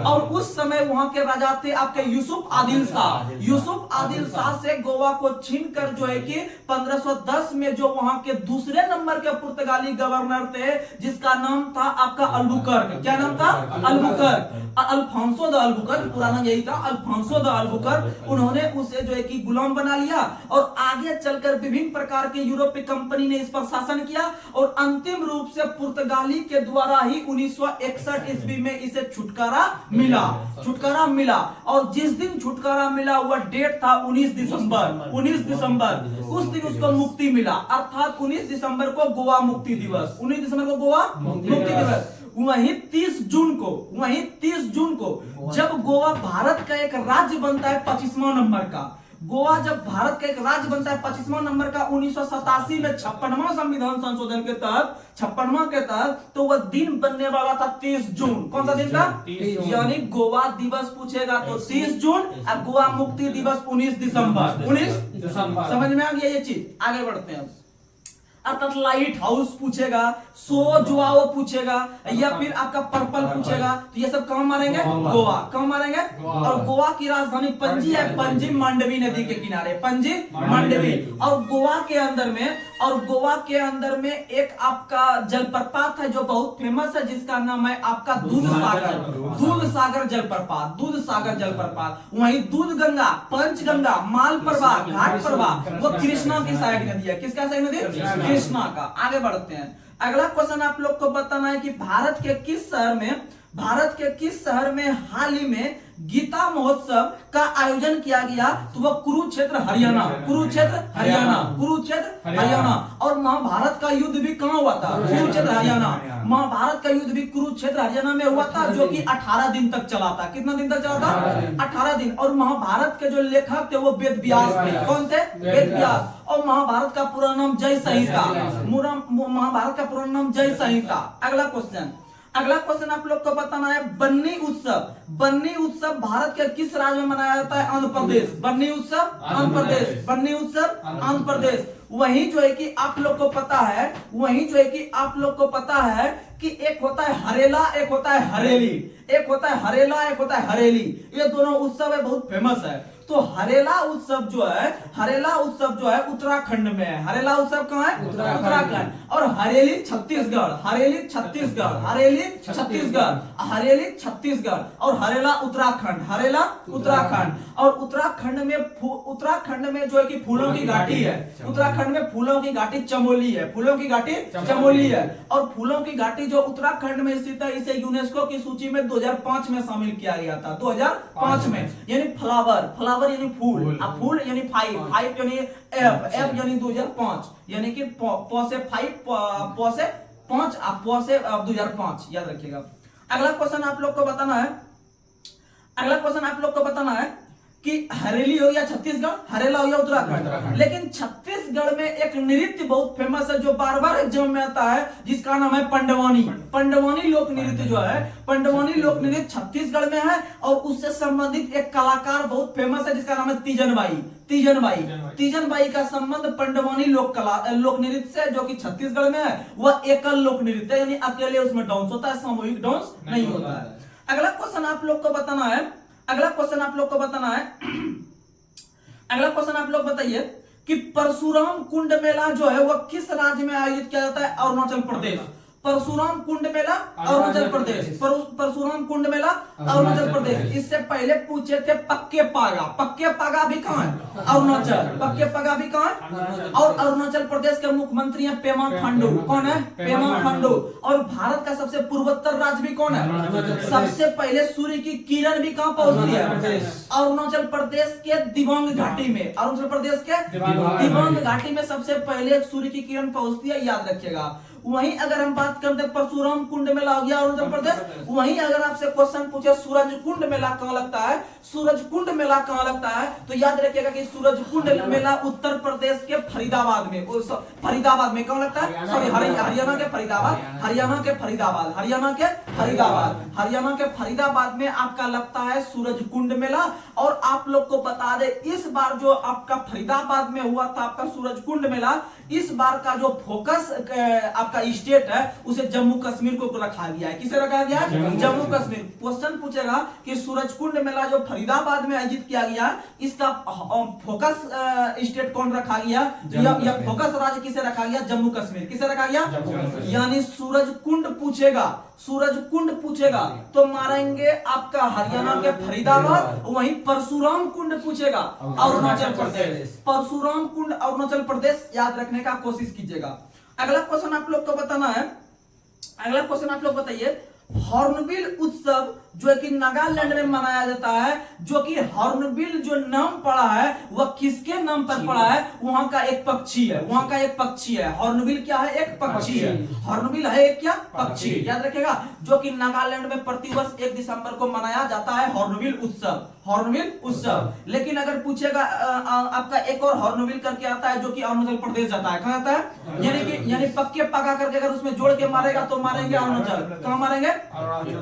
और उस समय वहां के राजा थे आपके यूसुफ आदिल शाह। यूसुफ आदिल शाह से गोवा को छीन कर जो है कि 1510 में जो वहां के दूसरे नंबर के पुर्तगाली गवर्नर थे जिसका नाम था आपका अल्बुकर्क। क्या नाम था? अल्बुकर्क। अल्फांसो द अल्बुकर्क, पूरा नाम यही था, अल्फांसो द अल्बुकर्क। उन्होंने उसे जो है कि गुलाम बना लिया और आगे चलकर विभिन्न प्रकार के यूरोपीय कंपनी ने इस पर शासन किया और अंतिम रूप से पुर्तगाली के द्वारा ही 1961 ईस्वी में इसे छुटकारा मिला। छुटकारा मिला और जिस दिन छुटकारा मिला वह डेट था 19 दिसंबर। 19 दिसंबर उस दिन उसको मुक्ति मिला, अर्थात 19 दिसंबर को गोवा मुक्ति दिवस। 19 दिसंबर को गोवा मुक्ति दिवस। वहीं 30 जून को जब गोवा भारत का एक राज्य बनता है 25वां नंबर का, गोवा जब भारत का एक राज्य बनता है 25वां नंबर का 1987 में 56वां संविधान संशोधन के तहत, 56वां के तहत, तो वह दिन बनने वाला था 30 जून। कौन सा दिन था? यानी गोवा दिवस पूछेगा तो 30 जून और गोवा मुक्ति दिवस 19 दिसंबर। 19 दिसंबर। समझ में आ गया ये चीज? आगे बढ़ते हैं। अर्थात लाइट हाउस पूछेगा, सो जुआओ पूछेगा या फिर आपका पर्पल पूछेगा, तो ये सब कहां मारेंगे? गोवा। कहां मारेंगे? और गोवा की राजधानी पणजी है, पणजी मांडवी नदी के किनारे, पणजी मांडवी। और गोवा के अंदर में एक आपका जलप्रपात है जो बहुत फेमस है जिसका नाम है आपका दूध सागर जलप्रपात। दूध सागर जलप्रपात। वहीं दूध गंगा, पंचगंगा, मालप्रभा, घाट प्रभा वो कृष्णा की सहायक नदी है। किसका सहायक नदी? कृष्णा का। आगे बढ़ते हैं। अगला क्वेश्चन आप लोग को बताना है कि भारत के किस शहर में हाल ही में गीता महोत्सव का आयोजन किया गया? तो वह कुरुक्षेत्र हरियाणा। और महाभारत का युद्ध भी कहां हुआ था? कुरुक्षेत्र हरियाणा। महाभारत का युद्ध भी कुरुक्षेत्र हरियाणा में हुआ था जो कि 18 दिन तक चला था। कितना दिन तक चला था? 18 दिन। और महाभारत के जो लेखक थे वो वेद व्यास थे। कौन थे? वेद व्यास। और महाभारत का पूरा नाम जय संहिता। महाभारत का पूरा नाम जय संहिता। अगला क्वेश्चन आप लोग को बताना है बन्नी उत्सव भारत के किस राज्य में मनाया जाता है? आंध्र प्रदेश। बन्नी उत्सव आंध्र प्रदेश। वहीं जो है कि आप लोग को पता है कि एक होता है हरेला, एक होता है हरेली। ये दोनों उत्सव है, बहुत फेमस है। तो हरेला उत्सव जो है उत्तराखंड में है। हरेला उत्सव कहाँ है? उत्तराखंड। और हरेली छत्तीसगढ़ और हरेला उत्तराखंड। और उत्तराखंड में जो है कि फूलों की घाटी है। उत्तराखंड में फूलों की घाटी चमोली है। और फूलों की घाटी जो उत्तराखंड में स्थित है इसे यूनेस्को की सूची में 2005 में शामिल किया गया था। 2005 में। यानी फ्लावर यानी फूल, फूल यानी 5 यानी एफ यानी 2005, यानी कि प से 5, प से 5, प से 2005 याद रखिएगा। अगला क्वेश्चन आप लोग को बताना है कि हरेली हो गया छत्तीसगढ़, हरेला हो गया उत्तराखंड। लेकिन छत्तीसगढ़ में एक नृत्य बहुत फेमस है जो बार बार एग्जाम में आता है जिसका नाम है पंडवानी। पंडवानी लोक नृत्य जो है, पंडवानी लोक नृत्य छत्तीसगढ़ में है और उससे संबंधित एक कलाकार बहुत फेमस है जिसका नाम है तीजन बाई का संबंध पंडवानी लोक नृत्य से जो कि छत्तीसगढ़ में है वह एकल लोक नृत्य है, यानी अकेले उसमें डांस होता है, सामूहिक डांस नहीं होता है। अगला क्वेश्चन आप लोग को बताइए कि परशुराम कुंड मेला जो है वह किस राज्य में आयोजित किया जाता है? अरुणाचल प्रदेश। परशुराम कुंड मेला अरुणाचल प्रदेश। परशुराम कुंड मेला अरुणाचल प्रदेश। इससे पहले पूछे थे पक्के पागा भी कहाँ है? अरुणाचल। पक्के पागा भी कहाँ है? और अरुणाचल प्रदेश के मुख्यमंत्री हैं पेमा खांडू। कौन है? पेमा खांडू। और भारत का सबसे पूर्वोत्तर राज्य भी कौन है? सबसे पहले सूर्य की किरण भी कहाँ पहुंचती है? अरुणाचल प्रदेश के दिबांग घाटी में। अरुणाचल प्रदेश के दिबांग घाटी में सबसे पहले सूर्य की किरण पहुंचती है, याद रखिएगा। वहीं अगर हम बात करते हैं परशुराम कुंड मेला हो गया अरुणाचल प्रदेश, वहीं अगर आपसे क्वेश्चन पूछे सूरज कुंड मेला कहाँ लगता है, सूरज कुंड मेला कहाँ लगता है, तो याद रखिएगा कि सूरज कुंड मेला उत्तर प्रदेश के फरीदाबाद में, फरीदाबाद में कहाँ लगता है, सॉरी हरियाणा के फरीदाबाद, हरियाणा के फरीदाबाद, हरियाणा के फरीदाबाद, हरियाणा के फरीदाबाद में आपका लगता है सूरज कुंड मेला। और आप लोग को बता दे इस बार जो आपका फरीदाबाद में हुआ था आपका सूरज कुंड मेला, इस बार का जो फोकस आपका स्टेट है उसे जम्मू कश्मीर को रखा गया है। किसे रखा गया है? जम्मू कश्मीर। क्वेश्चन पूछेगा कि सूरज कुंड मेला जो फरीदाबाद में आयोजित किया गया, इसका फोकस स्टेट कौन रखा गया, या फोकस राज्य किसे रखा गया? जम्मू कश्मीर। किसे रखा गया? यानी सूरज कुंड पूछेगा, सूरज कुंड पूछेगा तो मारेंगे आपका हरियाणा के फरीदाबाद, वहीं परशुराम कुंड पूछेगा अरुणाचल प्रदेश, परशुराम कुंड अरुणाचल प्रदेश याद रखने का कोशिश कीजिएगा। अगला क्वेश्चन आप लोग को बताना है, अगला क्वेश्चन आप लोग बताइए, हॉर्नबिल उत्सव जो कि नागालैंड में मनाया जाता है, जो कि हॉर्नबिल जो नाम पड़ा है वह किसके नाम पर पड़ा है? वहां का एक पक्षी है, वहां का एक पक्षी है। हॉर्नबिल क्या है? एक पक्षी है। हॉर्नबिल है एक क्या? पक्षी। याद रखिएगा, जो कि नागालैंड में प्रतिवर्ष 1 दिसंबर को मनाया जाता है हॉर्नबिल उत्सव, हॉर्नबिल उत्सव। लेकिन अगर पूछेगा आपका एक और हॉर्नबिल करके आता है जो कि अरुणाचल प्रदेश जाता है, कहां आता है? यानी पक्के पका करके अगर उसमें जोड़ के मारेगा तो मारेंगे अरुणाचल, कहां मारेंगे?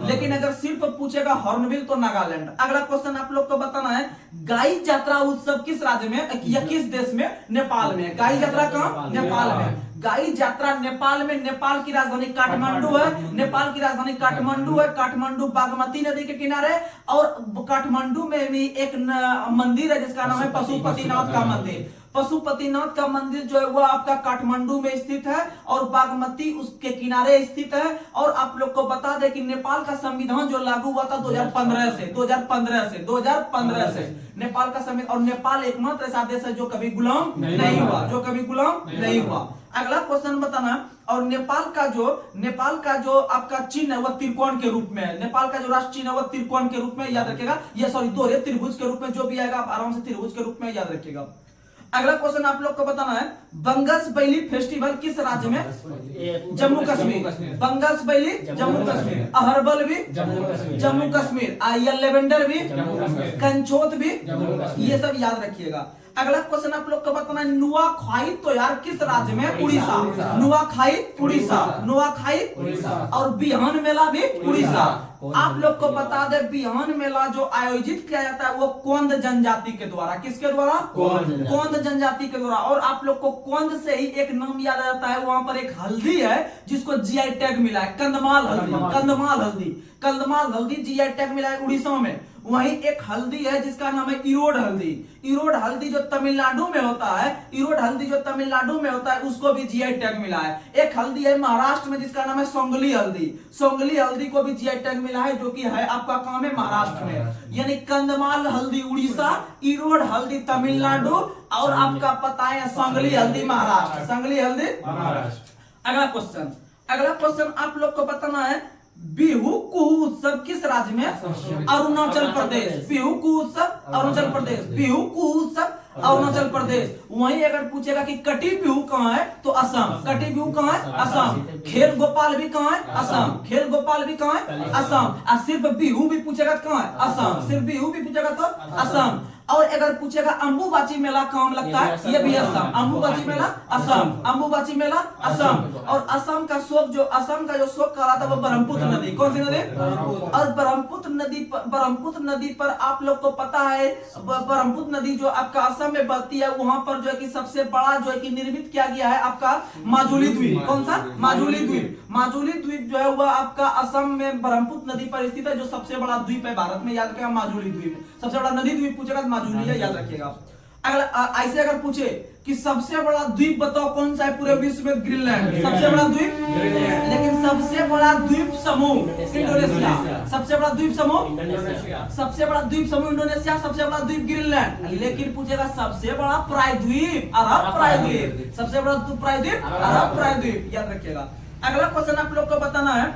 लेकिन अगर सिर्फ पूछेगा हॉर्नबिल तो नागालैंड। अगला क्वेश्चन आप लोग को बताना है, गाई यात्रा उत्सव किस राज्य में या किस देश में? नेपाल में। गाई यात्रा कहां? नेपाल में। गाई यात्रा नेपाल में, नेपाल की राजधानी काठमांडू है, नेपाल की राजधानी काठमांडू है। काठमांडू बागमती नदी के किनारे, और काठमांडू में भी एक मंदिर है जिसका नाम है पशुपतिनाथ का मंदिर। पशुपतिनाथ का मंदिर जो है वह आपका काठमांडू में स्थित है और बागमती उसके किनारे स्थित है। और आप लोग को बता दें कि नेपाल का संविधान जो लागू हुआ था 2015 से नेपाल का संविधान, और नेपाल एकमात्र ऐसा देश है जो कभी गुलाम नहीं हुआ, जो कभी गुलाम नहीं हुआ। अगला क्वेश्चन बताना, और नेपाल का जो आपका चिन्ह है वह त्रिकोण के रूप में है। नेपाल का जो राष्ट्र चिन्ह है वह त्रिकोण के रूप में, याद रखिएगा। ये सॉरी दोहरे त्रिभुज के रूप में, जो भी आएगा आप आराम से त्रिभुज के रूप में याद रखिएगा। अगला क्वेश्चन आप लोग को बताना है, बंगस बैली फेस्टिवल किस राज्य में? जम्मू कश्मीर। बंगस बैली जम्मू कश्मीर, अहरबल भी जम्मू कश्मीर, लेवेंडर भी, कंचोत भी, ये सब याद रखिएगा। अगला क्वेश्चन आप लोग को बताना है, नुआखाई त्योहार किस राज्य में? उड़ीसा। नुआखाई उड़ीसा, नुआखाई उड़ीसा। और बिहान मेला भी उड़ीसा। आप लोग को बता दे बिहान मेला जो आयोजित किया जाता है वो कोंद जनजाति के द्वारा, किसके द्वारा? कोंद जनजाति के द्वारा। और आप लोग को कोंद से ही एक नाम याद आ जाता है, वहां पर एक हल्दी है जिसको जीआई टैग मिला है, कंदमाल हल्दी, कंदमाल हल्दी, कंदमाल हल्दी जीआई टैग मिला है उड़ीसा में। वहीं एक हल्दी है जिसका नाम है इरोड हल्दी। इरोड हल्दी जो तमिलनाडु में होता है, इरोड हल्दी जो तमिलनाडु में होता है उसको भी जीआई टैग मिला है। एक हल्दी है महाराष्ट्र में जिसका नाम है सोंगली हल्दी, सोंगली हल्दी को भी जीआई टैग मिला है, जो कि है आपका काम है महाराष्ट्र में। यानी कंदमाल हल्दी उड़ीसा, इरोड हल्दी तमिलनाडु, और आपका पता है सोंगली हल्दी महाराष्ट्र, सोंगली हल्दी महाराष्ट्र। अगला क्वेश्चन, अगला क्वेश्चन आप लोग को बताना है, बिहू कुहू उत्सव किस राज्य में? अरुणाचल प्रदेश। बिहू कुहू उत्सव अरुणाचल प्रदेश, बिहू कुहू उत्सव अरुणाचल प्रदेश। वहीं अगर पूछेगा कि कटी बिहू कहाँ है तो असम। कटी बिहू कहाँ है? असम। खेल गोपाल भी कहाँ है? असम। खेल गोपाल भी कहाँ है? असम। और सिर्फ बिहू भी पूछेगा तो कहाँ है? असम। सिर्फ बिहू भी पूछेगा तो असम। और अगर पूछेगा अंबुबाची मेला कहाँ लगता है, ये भी असम। अंबुबाची मेला असम, अंबुबाची मेला असम। और असम का शोक जो कहा था वो ब्रह्मपुत्र नदी, कौन सी नदी? और ब्रह्मपुत्र नदी पर आप लोग को पता है, ब्रह्मपुत्र नदी जो आपका असम में बहती है, वहां पर जो है कि सबसे बड़ा जो है कि निर्मित किया गया है आपका माजुली द्वीप। कौन सा? माजुली द्वीप। माजुली द्वीप जो है वह आपका असम में ब्रह्मपुत्र नदी पर स्थित है, जो सबसे बड़ा द्वीप है भारत में, याद रखिएगा माजुली द्वीप। सबसे बड़ा नदी द्वीप पूछेगा माजुली है, याद रखिएगा। अगला ऐसे अगर पूछे कि सबसे बड़ा द्वीप बताओ कौन सा है पूरे विश्व में? ग्रीनलैंड सबसे बड़ा द्वीप, लेकिन सबसे बड़ा द्वीप समूह इंडोनेशिया। सबसे बड़ा द्वीप समूह इंडोनेशिया, सबसे बड़ा द्वीप समूह इंडोनेशिया, सबसे बड़ा द्वीप ग्रीनलैंड। लेकिन पूछेगा सबसे बड़ा प्रायद्वीप अरब प्रायद्वीप, सबसे बड़ा प्रायद्वीप अरब प्रायद्वीप, याद रखिएगा। अगला क्वेश्चन आप लोग को बताना है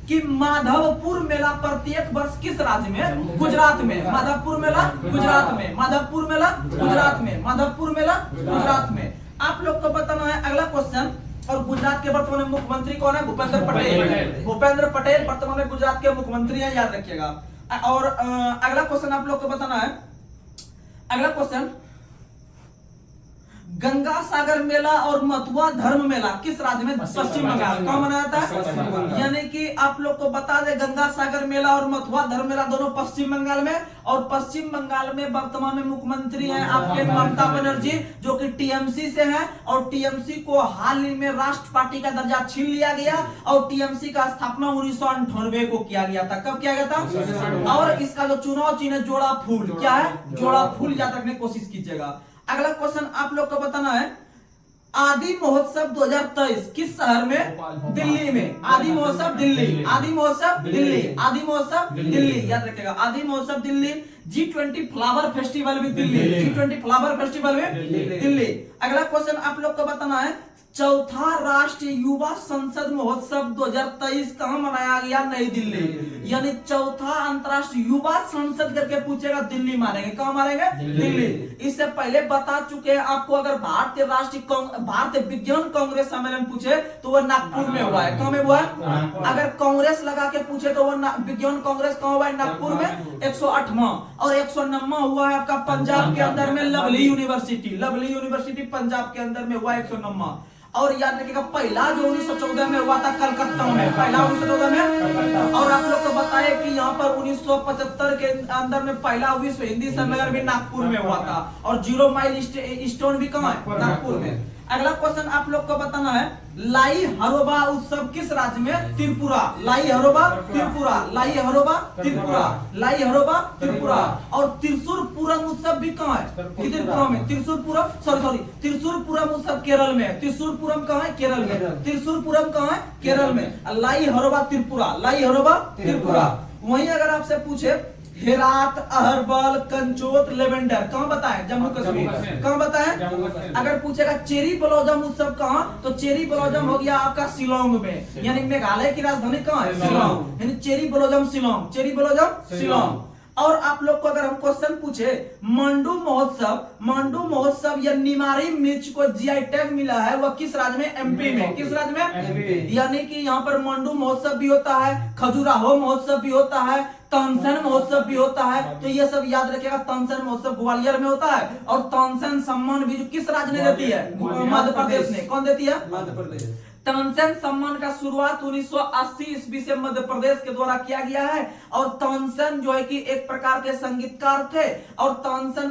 कि माधवपुर मेला प्रत्येक वर्ष किस राज्य में? गुजरात में। माधवपुर मेला गुजरात में, माधवपुर मेला गुजरात में, माधवपुर मेला गुजरात में। आप लोग को बताना है। अगला क्वेश्चन, और गुजरात के वर्तमान मुख्यमंत्री कौन है? भूपेंद्र पटेल। भूपेंद्र पटेल वर्तमान में गुजरात के मुख्यमंत्री हैं, याद रखिएगा। और अगला क्वेश्चन आप लोग को बताना है। अगला क्वेश्चन, गंगा सागर मेला और मथुरा धर्म मेला किस राज्य में? पश्चिम बंगाल। कौन मनाया जाता है? यानी कि आप लोग को बता दें, गंगा सागर मेला और मथुरा धर्म मेला दोनों पश्चिम बंगाल में, और पश्चिम बंगाल में वर्तमान में मुख्यमंत्री हैं आपके ममता बनर्जी, जो कि टीएमसी से हैं, और टीएमसी को हाल ही में राष्ट्र पार्टी का दर्जा छीन लिया गया, और टीएमसी का स्थापना 1998 को किया गया था। कब किया गया था? और इसका जो चुनाव चिन्ह है जोड़ा फूल। क्या है? जोड़ा फूल, याद रखने की कोशिश कीजिएगा। अगला क्वेश्चन आप लोग को बताना है, आदि महोत्सव 2023 किस शहर में? दिल्ली में। आदि महोत्सव दिल्ली, आदि महोत्सव दिल्ली, आदि महोत्सव दिल्ली, याद रखिएगा। आदि महोत्सव दिल्ली। G20 फ्लावर फेस्टिवल भी दिल्ली, G20 फ्लावर फेस्टिवल में दिल्ली। अगला क्वेश्चन आप लोग को बताना है, चौथा राष्ट्रीय युवा संसद महोत्सव 2023 कहां मनाया गया? नई दिल्ली। यानी चौथा अंतरराष्ट्रीय युवा संसद करके पूछेगा, दिल्ली मानेंगे। कहां मानेंगे? दिल्ली। इससे पहले बता चुके हैं आपको, अगर भारतीय विज्ञान कांग्रेस सम्मेलन पूछे तो वह नागपुर में हुआ है। कहां में हुआ है? अगर कांग्रेस लगा के पूछे तो वह विज्ञान कांग्रेस कहां हुआ है? नागपुर में 108वां। और 109वां हुआ है आपका पंजाब के अंदर में lovely university. Lovely university Punjab के अंदर में हुआ 109वां। और याद रखिएगा, पहला जो 1914 में हुआ था कलकत्ता में, पहला 1914 में। और आप लोग को बताए कि यहाँ पर 1975 के अंदर में पहला विश्व हिंदी सम्मेलन भी नागपुर में हुआ था, और 0 माइल स्टोन भी कहाँ है? नागपुर में। अगला क्वेश्चन आप लोग को बताना है, लाई हरोबा उत्सव किस राज्य में? त्रिपुरा। लाई हरोबा त्रिपुरा, लाई हरोबा त्रिपुरा, लाई हरोबा त्रिपुरा। और त्रिशूरपुरम उत्सव भी कहाँ है? त्रिपुरा में। त्रिशूरपुरम, सॉरी त्रिशूरपुरम उत्सव केरल में। त्रिशूरपुरम कहाँ है? केरल में। त्रिशूरपुरम कहाँ है? केरल में। लाई हरोबा त्रिपुरा, लाई हरोबा त्रिपुरा। वहीं अगर आपसे पूछे, हेरात, अहरबल, कंचोत, लेवेंडर कहाँ बताएं? जम्मू कश्मीर। कहाँ बताएं? अगर पूछेगा चेरी ब्लॉसम उत्सव कहाँ, तो चेरी ब्लॉसम हो गया आपका शिलोंग में। यानी मेघालय की राजधानी कहाँ है? शिलोंग। यानी cherry blossom Shillong, cherry blossom Shillong. और आप लोग को अगर हम क्वेश्चन पूछे, मांडू महोत्सव या निमारी मिर्च को जीआई टैग मिला है, वह किस राज्य में? एमपी में। किस राज्य में? यानी कि यहाँ पर मांडू महोत्सव भी होता है, खजुराहो महोत्सव भी होता है, तानसेन महोत्सव भी होता है। तो ये सब याद रखिएगा। तानसेन महोत्सव ग्वालियर में होता है, और तानसेन सम्मान भी जो किस राज्य ने देती है? मध्य प्रदेश ने। कौन देती है? मध्य प्रदेश। तानसेन सम्मान का शुरुआत 1980 ईस्वी से मध्य प्रदेश के द्वारा किया गया है। और तानसेन जो है कि एक प्रकार के संगीतकार थे, और तानसेन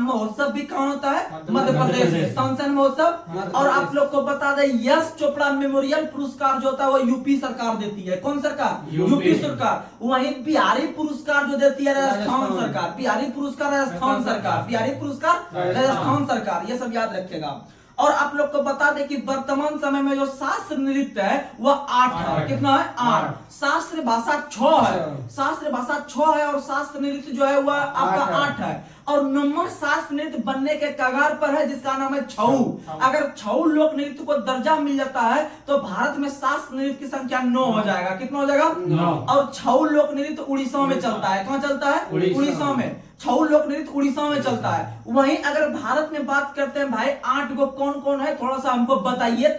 महोत्सव भी कहाँ होता है? मध्य प्रदेश में, तानसेन महोत्सव। और आप लोग को बता दें, यश चोपड़ा मेमोरियल पुरस्कार जो होता है वो यूपी सरकार देती है। कौन सरकार? यूपी सरकार। वहीं बिहारी पुरस्कार जो देती है राजस्थान सरकार। बिहारी पुरस्कार राजस्थान सरकार, बिहारी पुरस्कार राजस्थान सरकार। ये सब याद रखेगा। और आप लोग को बता दें कि वर्तमान समय में जो शास्त्र नृत्य है वह 8 है। कितना है? 8। शास्त्र भाषा 6 है, शास्त्र भाषा 6 है, और शास्त्र नृत्य जो है वह आपका 8 है। और नंबर शास्त्र नृत्य बनने के कगार पर है, जिसका नाम है छऊ। अगर छऊ लोक नृत्य को दर्जा मिल जाता है तो भारत में शास्त्र नृत्य की संख्या 9 हो जाएगा। कितना हो जाएगा? 9। और छऊ लोक नृत्य उड़ीसा में चलता है। कहाँ चलता है? उड़ीसा में। छऊ लोक नृत्य उड़ीसा में चलता है। वहीं अगर भारत में बात करते हैं भाई, 8 को कौन कौन है, थोड़ा सा हमको बताइए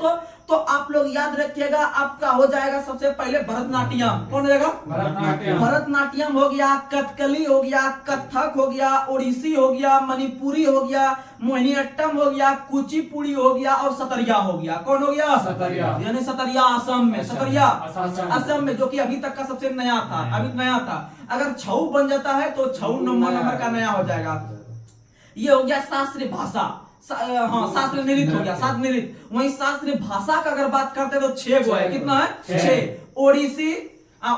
तो आप लोग याद रखिएगा। आपका हो जाएगा सबसे पहले भरतनाट्यम। कौन हो जाएगा? भरतनाट्यम हो गया, कथकली हो गया, कथक हो गया, ओडिसी हो गया, मणिपुरी हो गया, मोहिनीअट्टम हो गया, कुचिपुड़ी हो गया, और सतरिया हो गया। कौन हो गया? सतरिया। यानी सतरिया असम में, सतरिया असम में, जो कि अभी तक का सबसे नया था, अभी नया था। अगर छऊ बन जाता है तो छऊ 9वां नंबर का नया हो जाएगा। ये हो गया शास्त्रीय भाषा। हाँ, शास्त्रीय नृत्य हो गया, शास्त्रीय नृत्य। वहीं शास्त्रीय भाषा का अगर बात करते हैं तो 6 गो है। कितना है? 6। ओडिसी,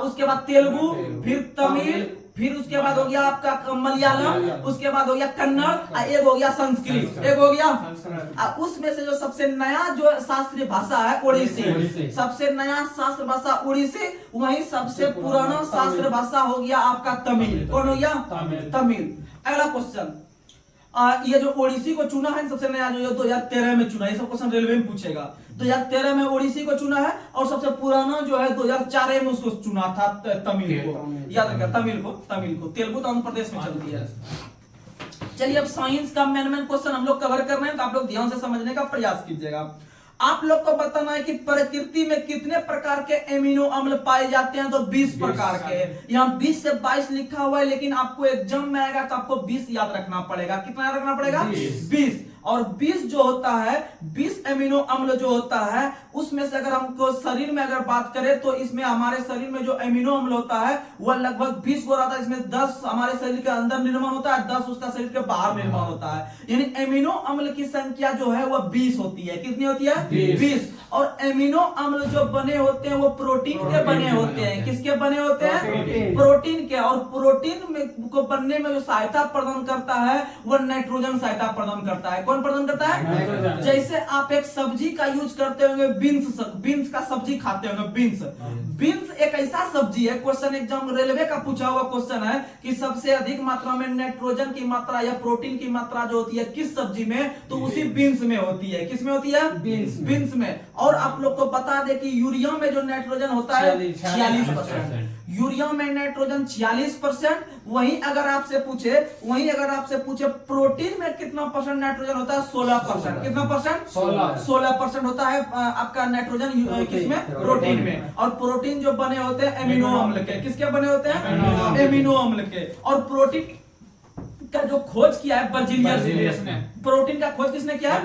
उसके बाद तेलुगु, फिर तमिल, फिर उसके बाद हो गया आपका मलयालम, उसके बाद हो गया कन्नड़, एक हो गया संस्कृत, एक हो गया। उसमें से जो सबसे नया जो शास्त्रीय भाषा है ओडिसी, सबसे नया शास्त्र भाषा ओडिसी। वहीं सबसे पुराना शास्त्र भाषा हो गया आपका तमिल। कौन हो गया? तमिल। अगला क्वेश्चन, ये जो ओडिसी को चुना है सबसे नया जो 2013 में चुना है, ये सब क्वेश्चन रेलवे में पूछेगा। 2013 में ओडिसी को चुना है, और सबसे पुराना जो है 2004 में उसको चुना था तमिल को। याद रखिए, तमिल को। तेलुगु तो आंध्र प्रदेश में चलती है। चलिए अब साइंस का मेन क्वेश्चन हम लोग कवर कर रहे हैं, तो आप लोग ध्यान से समझने का प्रयास कीजिएगा। आप लोग को बताना है कि प्रकृति में कितने प्रकार के एमिनो अम्ल पाए जाते हैं, तो 20 प्रकार के। यहाँ 20 से 22 लिखा हुआ है, लेकिन आपको एग्जाम में आएगा तो आपको 20 याद रखना पड़ेगा। कितना याद रखना पड़ेगा? 20। और 20 जो होता है, 20 एमिनो अम्ल जो होता है, उसमें से अगर हमको शरीर में अगर बात करें तो इसमें हमारे शरीर में जो एमिनो अम्ल होता है वह लगभग 20 को रहता है। इसमें 10 हमारे शरीर के अंदर निर्माण होता है, 10 उसका शरीर के बाहर निर्माण होता है। यानी एमिनो अम्ल की संख्या जो है वह 20 होती है। कितनी होती है? 20। और एमिनो अम्ल जो बने होते हैं वो प्रोटीन के बने होते हैं। किसके बने होते हैं? प्रोटीन के। और प्रोटीन में को बनने में जो सहायता प्रदान करता है वह नाइट्रोजन सहायता प्रदान करता है। कौन प्रदान करता है? जैसे आप एक सब्जी का यूज करते होंगे, बीन्स का सब्जी खाते होंगे। बीन्स एक ऐसा सब्जी है, क्वेश्चन एग्जाम रेलवे का पूछा हुआ क्वेश्चन है कि सबसे अधिक मात्रा में नाइट्रोजन की मात्रा या प्रोटीन की मात्रा जो होती है किस सब्जी में, तो उसी बीन्स में होती है। किस में होती है? बीन्स में। और आप लोग को बता दें कि यूरिया में जो नाइट्रोजन होता है 46%। यूरिया में नाइट्रोजन 46%। वहीं अगर आपसे पूछे प्रोटीन में कितना परसेंट नाइट्रोजन होता है? 16%। कितना परसेंट? 16% होता है आपका नाइट्रोजन किसमें? प्रोटीन में। और प्रोटीन जो बने होते हैं एमिनो अम्ल के। किसके बने होते हैं? एमिनो अम्ल के। और प्रोटीन का जो खोज किया है बर्जीलियस ने। प्रोटीन का खोज किसने किया है?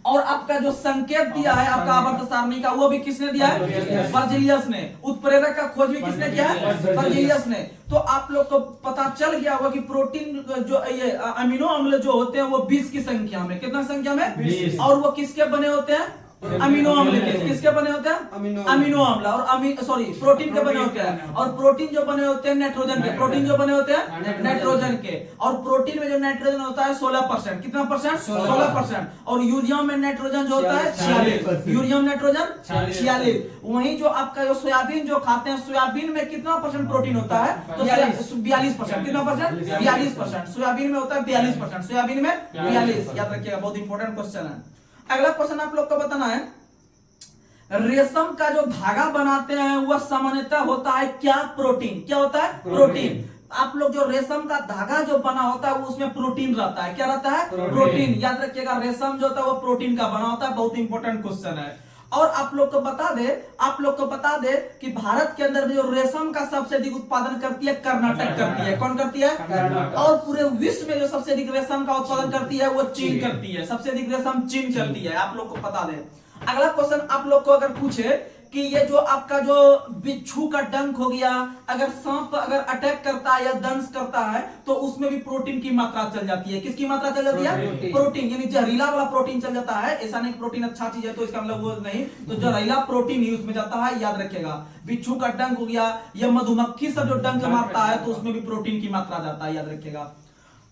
और आपका जो संकेत दिया है आपका आवर्त सारणी का, वो भी किसने दिया है? बर्जीलियस ने। उत्प्रेरक का खोज भी किसने किया है? बर्जीलियस ने। तो आप लोग को पता चल गया होगा कि प्रोटीन जो ये अमीनो अम्ल जो होते हैं वो 20 की संख्या में। कितना संख्या में? 20। और वो किसके बने होते हैं? अमीनो अम्ल के। किसके बने होते हैं? अमीनो अम्ल। और प्रोटीन के बने होते हैं। और प्रोटीन जो बने होते हैं नाइट्रोजन के। प्रोटीन जो बने होते हैं नाइट्रोजन के। और प्रोटीन में जो नाइट्रोजन होता है 16%। कितना परसेंट? 16%। और यूरिया में नाइट्रोजन जो होता है 46। यूरिया में नाइट्रोजन 46। वहीं जो आपका जो सोयाबीन जो खाते हैं, सोयाबीन में कितना परसेंट प्रोटीन होता है? तो 42%। कितना परसेंट? 42%। सोयाबीन में होता है 42%। सोयाबीन में 42। याद रखिएगा, बहुत इंपॉर्टेंट क्वेश्चन है। अगला क्वेश्चन आप लोग को बताना है, रेशम का जो धागा बनाते हैं वह सामान्यतः होता है क्या? प्रोटीन। क्या होता है? प्रोटीन। आप लोग जो रेशम का धागा जो बना होता है उसमें प्रोटीन रहता है। क्या रहता है? प्रोटीन। याद रखिएगा, रेशम जो होता है वो प्रोटीन का बना होता है। बहुत इंपॉर्टेंट क्वेश्चन है। और आप लोग को बता दे कि भारत के अंदर जो रेशम का सबसे अधिक उत्पादन करती है कर्नाटक करती है। कौन करती है? और पूरे विश्व में जो सबसे अधिक रेशम का उत्पादन करती है वो चीन करती है। सबसे अधिक रेशम चीन करती है। आप लोग को बता दे। अगला क्वेश्चन आप लोग को अगर पूछे कि ये जो आपका जो बिच्छू का डंक हो गया, अगर सांप अगर अटैक करता है या दंश करता है तो उसमें भी प्रोटीन की मात्रा चल जाती है। किसकी मात्रा चल जाती है? प्रोटीन। यानी जहरीला वाला प्रोटीन चल जाता है। ऐसा नहीं प्रोटीन अच्छा चीज है तो इसका मतलब वो नहीं, तो जहरीला प्रोटीन ही उसमें जाता है। याद रखिएगा, बिच्छू का डंक हो गया या मधुमक्खी से जो डंक मारता है तो उसमें भी प्रोटीन की मात्रा जाता है। याद रखिएगा।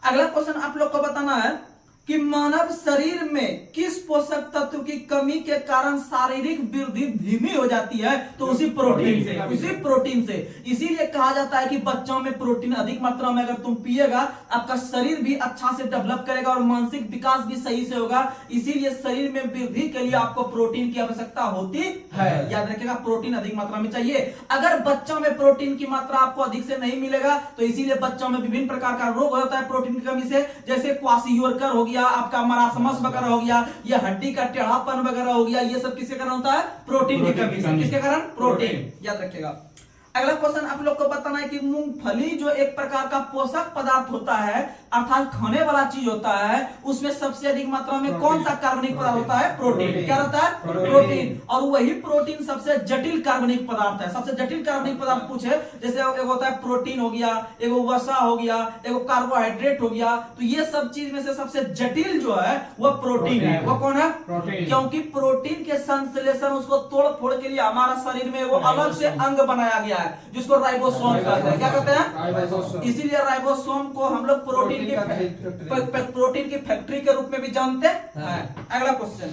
अगला क्वेश्चन आप लोग को बताना है कि मानव शरीर में किस पोषक तत्व की कमी के कारण शारीरिक वृद्धि धीमी हो जाती है? तो उसी प्रोटीन से। इसीलिए कहा जाता है कि बच्चों में प्रोटीन अधिक मात्रा में अगर तुम पिएगा आपका शरीर भी अच्छा से डेवलप करेगा और मानसिक विकास भी सही से होगा। इसीलिए शरीर में वृद्धि के लिए आपको प्रोटीन की आवश्यकता होती है। याद रखिएगा, प्रोटीन अधिक मात्रा में चाहिए। अगर बच्चों में प्रोटीन की मात्रा आपको अधिक से नहीं मिलेगा तो इसीलिए बच्चों में विभिन्न प्रकार का रोग होता है प्रोटीन की कमी से। जैसे क्वाशियोरकर हो गया, आपका मरासमस वगैरह हो गया, ये हड्डी का टेढ़ापन वगैरह हो गया, ये सब किसके कारण होता है? प्रोटीन की कमी से। किसके कारण? प्रोटीन। याद रखिएगा। अगला क्वेश्चन आप लोग को बताना है कि मूंगफली जो एक प्रकार का पोषक पदार्थ होता है अर्थात खाने वाला चीज होता है, उसमें सबसे अधिक मात्रा में कौन सा कार्बनिक पदार्थ होता है? प्रोटीन। क्या रहता है? प्रोटीन। और वही प्रोटीन सबसे जटिल कार्बनिक पदार्थ है। सबसे जटिल कार्बनिक पदार्थ पूछे, जैसे एक होता है प्रोटीन हो गया, एक वसा हो गया, एक कार्बोहाइड्रेट हो गया, तो ये सब चीज में से सबसे जटिल जो है वह प्रोटीन है। वह कौन है? प्रोटीन। क्योंकि प्रोटीन के संश्लेषण उसको तोड़ फोड़ के लिए हमारा शरीर में वो अलग से अंग बनाया गया है जिसको राइबोसोम कहते हैं। क्या कहते हैं? इसीलिए राइबोसोम को हम लोग प्रोटीन की फैक्ट्री के रूप में भी जानते हैं। अगला क्वेश्चन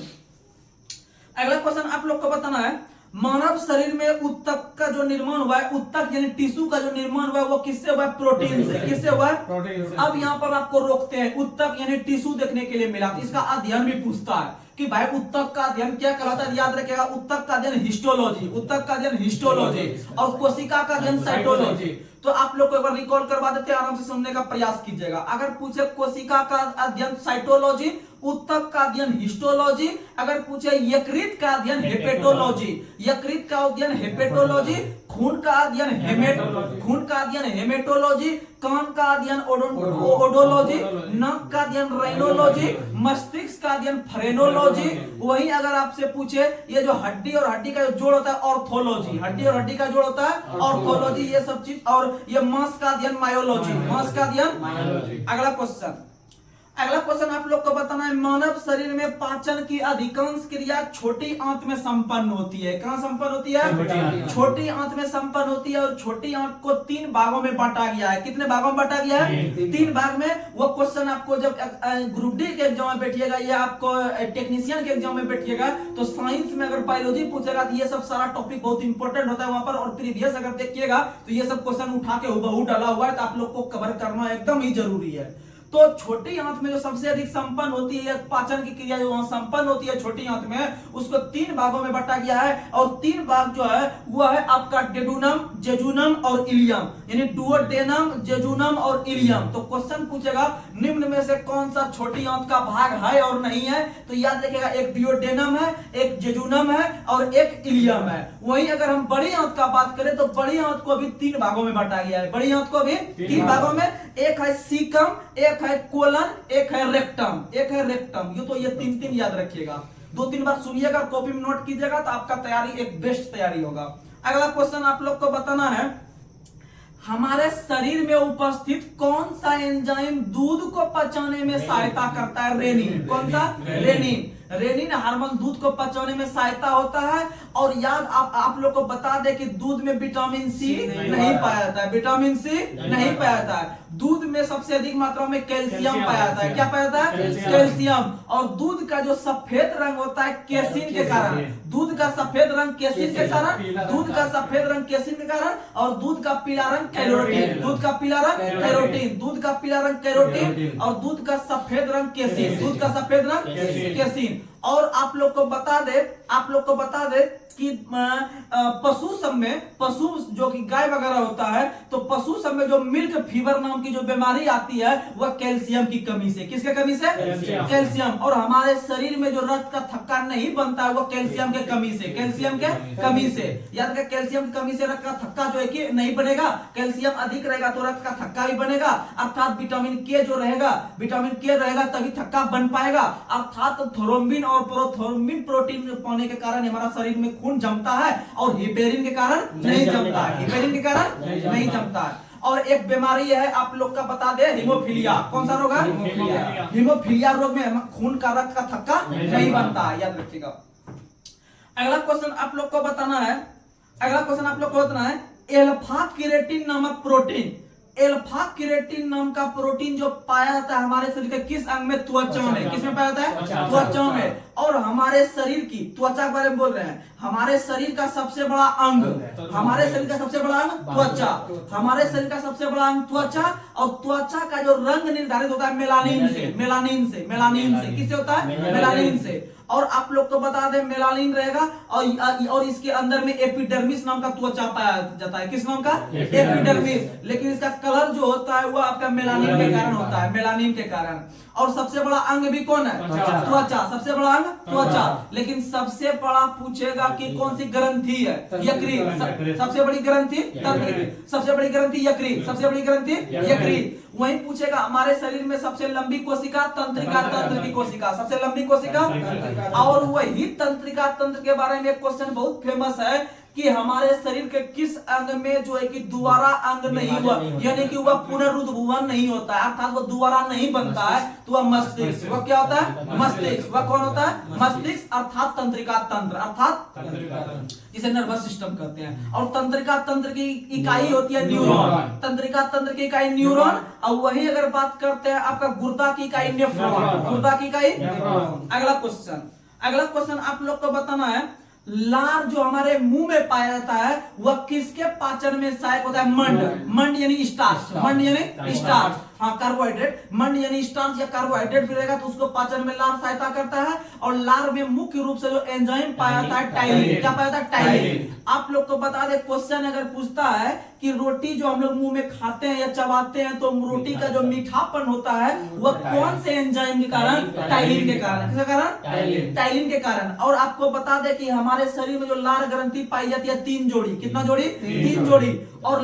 आप लोग को बताना है, मानव शरीर में उत्तक का जो निर्माण हुआ है, उत्तक यानी टिश्यू का जो निर्माण हुआ है वो किससे हुआ है? प्रोटीन से। किससे हुआ है? प्रोटीन से। अब यहाँ पर आपको रोकते हैं, उत्तक यानी टिश्यू देखने के लिए मिला, इसका अध्ययन भी पूछता है कि भाई उत्तक का अध्ययन क्या कहलाता है, याद रखिएगा, उत्तक का अध्ययन हिस्टोलॉजी, उत्तक का अध्ययन हिस्टोलॉजी, और कोशिका का अध्ययन साइटोलॉजी। तो आप लोग को एक बार रिकॉल करवा देते हैं, आराम से सुनने का प्रयास कीजिएगा। अगर पूछे कोशिका का अध्ययन साइटोलॉजी, उत्तक का अध्ययन हिस्टोलॉजी, अगर पूछे यकृत का अध्ययन हेपेटोलॉजी, यकृत का अध्ययन हेपेटोलॉजी, खून का अध्ययन हेमेटोलॉजी, कान का अध्ययन ओडोलॉजी, नाक का अध्ययन राइनोलॉजी, मस्तिष्क का अध्ययन फ्रेनोलॉजी। वही अगर आपसे पूछे ये जो हड्डी और हड्डी का जो जोड़ होता है ऑर्थोलॉजी, हड्डी और हड्डी का जोड़ होता है ऑर्थोलॉजी, ये सब चीज। और ये मांस का अध्ययन मायोलॉजी, मांस का अध्ययन मायोलॉजी। अगला क्वेश्चन आप लोग को बताना है, मानव शरीर में पाचन की अधिकांश क्रिया छोटी आंत में संपन्न होती है। कहां संपन्न होती है? छोटी आंत में संपन्न होती है। और छोटी आंत को 3 भागों में बांटा गया है। कितने भागों में बांटा गया है? 3 भाग में। वो क्वेश्चन आपको जब ग्रुप डी के एग्जाम में बैठिएगा या आपको टेक्नीशियन के एग्जाम में बैठिएगा तो साइंस में अगर बायोलॉजी पूछेगा तो ये सब सारा टॉपिक बहुत इंपॉर्टेंट होता है वहां पर। और प्रीवियस अगर देखिएगा तो ये सब क्वेश्चन उठा के हुबहू डाला हुआ है, तो आप लोग को कवर करना एकदम ही जरूरी है। तो छोटी आंत में जो सबसे अधिक संपन्न होती है, पाचन की क्रिया जो संपन्न होती है छोटी आंत में, उसको 3 भागों में बांटा गया है। और 3 भाग जो है वो है आपका डेडुनम, जेजुनम और इलियम, यानी डुओडेनम, जेजुनम और इलियम। तो क्वेश्चन पूछेगा निम्न में से कौन सा छोटी आंत का भाग है और नहीं है? तो याद रखिएगा, एक डुओडेनम है, एक जेजुनम है और एक इलियम है। वहीं अगर हम बड़ी आंत का बात करें तो बड़ी आंत को भी 3 भागों में बांटा गया है। बड़ी आंत को भी 3 भागों में, एक है सीकम, एक है कोलन, एक है रेक्टम, एक है रेक्टम। ये 3 याद रखिएगा, 2-3 बार सुनिएगा, कॉपी में नोट कीजिएगा, तो आपका तैयारी एक बेस्ट तैयारी होगा। अगला क्वेश्चन आप लोग को बताना है, हमारे शरीर में उपस्थित कौन सा एंजाइम दूध को पचाने में सहायता करता है? रेनिन। कौन सा? रेनिन। रेनिन हार्मोन दूध को पचाने में सहायता होता है। और याद आप लोग को बता दें कि दूध में विटामिन सी नहीं पाया जाता है, विटामिन सी नहीं पाया जाता है। दूध में सबसे अधिक मात्रा में कैल्शियम पाया जाता है। क्या पाया जाता है? कैल्शियम। और दूध का जो सफेद रंग होता है केसिन के कारण, दूध का सफेद रंग केसिन के कारण, दूध का सफेद रंग केसिन के कारण, और दूध का पीला रंग कैरोटीन, दूध का पीला रंग कैरोटीन, दूध का पीला रंग कैरोटीन, और दूध का सफेद रंग केसिन, दूध का सफेद रंग केसिन। और आप लोग को बता दे कि पशु सब में, पशु जो कि गाय वगैरह होता है, तो पशु सब में जो मिल्क फीवर नाम की जो बीमारी आती है वह कैल्शियम की कमी से। किसके कमी से? कैल्शियम। और हमारे शरीर में जो रक्त का थक्का नहीं बनता है वो कैल्शियम के कमी से, कैल्शियम के कमी से। याद रखिए, कैल्शियम की कमी से रक्त का थक्का जो है कि नहीं बनेगा। कैल्शियम अधिक रहेगा तो रक्त का थक्का भी बनेगा, अर्थात विटामिन के जो रहेगा, विटामिन के रहेगा तभी थक्का बन पाएगा। अर्थात थ्रोम्बिन और प्रोथ्रोम्बिन प्रोटीन पाने के कारण हमारा शरीर में खून जमता है, और हिपेरिन के कारण नहीं जमता है, हिपेरिन के कारण नहीं जमता है। और एक बीमारी है आप लोग का बता दे, हीमोफीलिया। कौन सा रोग है? हीमोफीलिया रोग में खून का रक्त का थक्का नहीं बनता है, याद रखिएगा। अगला क्वेश्चन आप लोग को बताना है, एल्फा केराटिन नामक प्रोटीन, एल्फा केराटिन नाम का प्रोटीन जो पाया जाता है हमारे शरीर के किस अंग में? त्वचा में। किस में पाया जाता है? त्वचा में। और हमारे शरीर की त्वचा के बारे में बोल रहे हैं, हमारे शरीर का सबसे बड़ा अंग, हमारे शरीर का सबसे बड़ा अंग त्वचा, हमारे शरीर का सबसे बड़ा अंग त्वचा। और त्वचा का जो रंग निर्धारित होता है मेलानिन से, मेलानिन से, मेलानिन से। किससे होता है? मेलानिन से। और आप लोग को बता दें मेलानिन रहेगा, और इसके अंदर में एपिडर्मिस नाम का त्वचा पाया जाता है। किस नाम का? एपिडर्मिस। लेकिन इसका कलर जो होता है वो आपका मेलानिन के कारण होता है, मेलानिन के कारण। और सबसे बड़ा अंग भी कौन है? त्वचा। सबसे बड़ा अंग त्वचा। लेकिन सबसे बड़ा पूछेगा कि कौन सी ग्रंथि है? यकृत। सबसे बड़ी ग्रंथि तंत्रिका, सबसे बड़ी ग्रंथि यकृत, सबसे बड़ी ग्रंथि यकृत। वही पूछेगा हमारे शरीर में सबसे लंबी कोशिका तंत्रिका तंत्र की कोशिका, सबसे लंबी कोशिका। और वही तंत्रिका तंत्र के बारे में एक क्वेश्चन बहुत फेमस है कि हमारे शरीर के किस अंग में जो है कि दोबारा अंग नहीं हुआ, यानी कि वह पुनरुद्भवन नहीं होता है, अर्थात वो दोबारा नहीं बनता है, तो वह मस्तिष्क। वह क्या होता है? मस्तिष्क। वह कौन होता है? मस्तिष्क, अर्थात तंत्रिका तंत्र, अर्थात जिसे नर्वस सिस्टम कहते हैं। और तंत्रिका तंत्र की इकाई होती है न्यूरॉन, तंत्रिका तंत्र की इकाई न्यूरॉन। और वही अगर बात करते हैं आपका गुर्दा की इकाई नेफ्रॉन, गुर्दा की इकाई। अगला क्वेश्चन आप लोग को बताना है, लार जो हमारे मुंह में पाया जाता है वह किसके पाचन में सहायक होता है? मंड। मंड यानी स्टार्च, मंड यानी स्टार्च। हाँ कार्बोहाइड्रेट, मंड यानी स्टार्च या कार्बोहाइड्रेट भी रहेगा तो उसको पाचन में लार सहायता करता है। और लार में मुख्य रूप से जो एंजाइम पाया जाता है टाइलिन। क्या पाया जाता है? टाइलिन। आप लोग को बता दे, क्वेश्चन अगर पूछता है कि रोटी जो हम लोग मुंह में खाते हैं या चबाते हैं तो रोटी का जो मीठापन होता है वह कौन से एंजाइम के कारण? टाइलिन के कारण। किसके कारण? टाइलिन के कारण। और आपको बता दे कि हमारे शरीर में जो लार ग्रंथि पाई जाती है 3 जोड़ी। कितना जोड़ी? 3 जोड़ी। और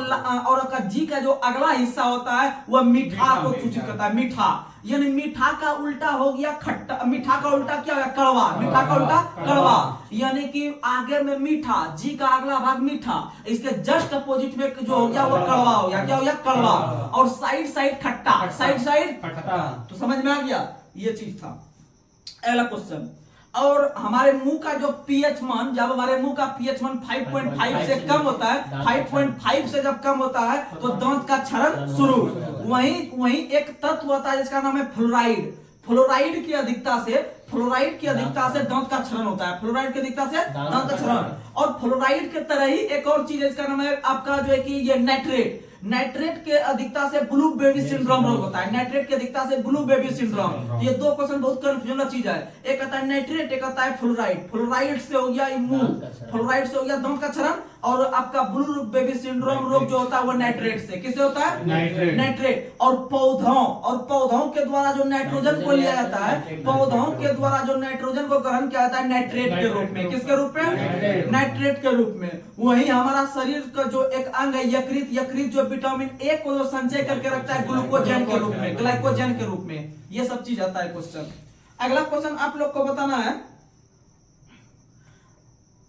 जी का जो अगला हिस्सा होता है वह मीठा को सूचित करता है। मीठा यानी मीठा का उल्टा हो गया खट्टा। मीठा का उल्टा क्या हो गया? कड़वा। मीठा का उल्टा कड़वा। यानी कि आगे में मीठा, जी का अगला भाग मीठा, इसके जस्ट अपोजिट में जो हो गया वो कड़वा हो गया। क्या हो गया? कड़वा। और साइड साइड खट्टा। साइड साइड खट्टा। तो समझ में आ गया? ये चीज था। अगला क्वेश्चन, और हमारे मुंह का जो पीएच मान, जब हमारे मुंह का पीएच मान 5.5 से कम होता है, 5.5 से जब कम होता है तो दांत का क्षरण शुरू। वहीं एक तत्व होता है जिसका नाम है फ्लोराइड। फ्लोराइड की अधिकता से दांत का क्षरण होता है। फ्लोराइड की अधिकता से दांत का क्षरण। और फ्लोराइड के तरह ही एक और चीज है जिसका नाम है आपका जो है कि ये नाइट्रेट। नाइट्रेट के अधिकता से ब्लू बेबी सिंड्रोम रोग होता है। नाइट्रेट की अधिकता से ब्लू बेबी सिंड्रोम। ये दो क्वेश्चन बहुत कंफ्यूजन का चीज है। एक आता है नाइट्रेट, एक आता है फ्लोराइड। फ्लोराइड से हो गया मुंह, फ्लोराइड से हो गया दांत का क्षरण। और आपका ब्लू बेबी सिंड्रोम रोग जो होता है वो नाइट्रेट से। किससे होता है? नाइट्रेट। और पौधों के द्वारा जो नाइट्रोजन को लिया जाता है, पौधों के द्वारा जो नाइट्रोजन को ग्रहण किया जाता है नाइट्रेट के रूप में। किसके रूप में? नाइट्रेट के रूप में। वही हमारा शरीर का जो एक अंग है यकृत जो विटामिन ए को जो संचय करके रखता है ग्लूकोजन के रूप में, ग्लाइकोजन के रूप में। ये सब चीज आता है क्वेश्चन। अगला क्वेश्चन आप लोग को बताना है,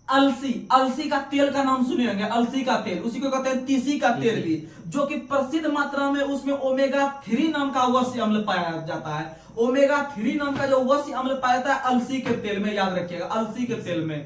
अलसी का तेल का नाम सुने होंगे। अलसी का तेल, उसी को कहते हैं तीसी का तेल भी, जो कि प्रसिद्ध मात्रा में उसमें ओमेगा 3 नाम का वस्य अम्ल पाया जाता है। ओमेगा 3 नाम का जो वस्य अम्ल पाया जाता है अलसी के तेल में, याद रखिएगा, अलसी के तेल में।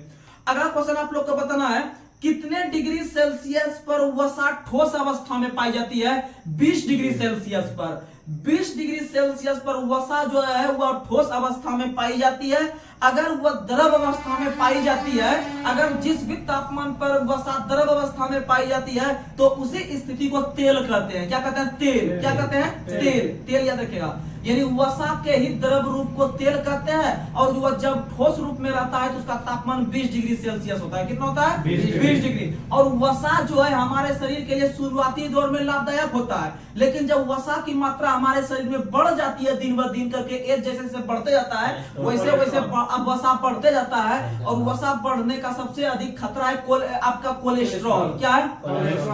अगला क्वेश्चन आप लोग को बताना है, कितने डिग्री सेल्सियस पर वसा ठोस अवस्था में पाई जाती है? 20 डिग्री सेल्सियस पर। 20 डिग्री सेल्सियस पर वसा जो है वह ठोस अवस्था में पाई जाती है। अगर वह द्रव अवस्था में पाई जाती है, अगर जिस भी तापमान पर वसा द्रव अवस्था में पाई जाती है तो उसी स्थिति को तेल कहते हैं। क्या कहते हैं? तेल। क्या कहते हैं? तेल याद रखिएगा। यानी वसा के ही द्रव रूप को तेल कहते हैं। और वह जब ठोस रूप में रहता है तो उसका तापमान 20 डिग्री सेल्सियस होता है। कितना होता है? 20 डिग्री। और वसा जो है हमारे शरीर के लिए शुरुआती दौर में लाभदायक होता है, लेकिन जब वसा की मात्रा हमारे शरीर में बढ़ जाती है दिन ब दिन करके, एज जैसे जैसे बढ़ते जाता है वैसे वैसे अब वसा बढ़ते जाता है। और वसा बढ़ने का सबसे अधिक खतरा है आपका कोलेस्ट्रॉल। क्या है?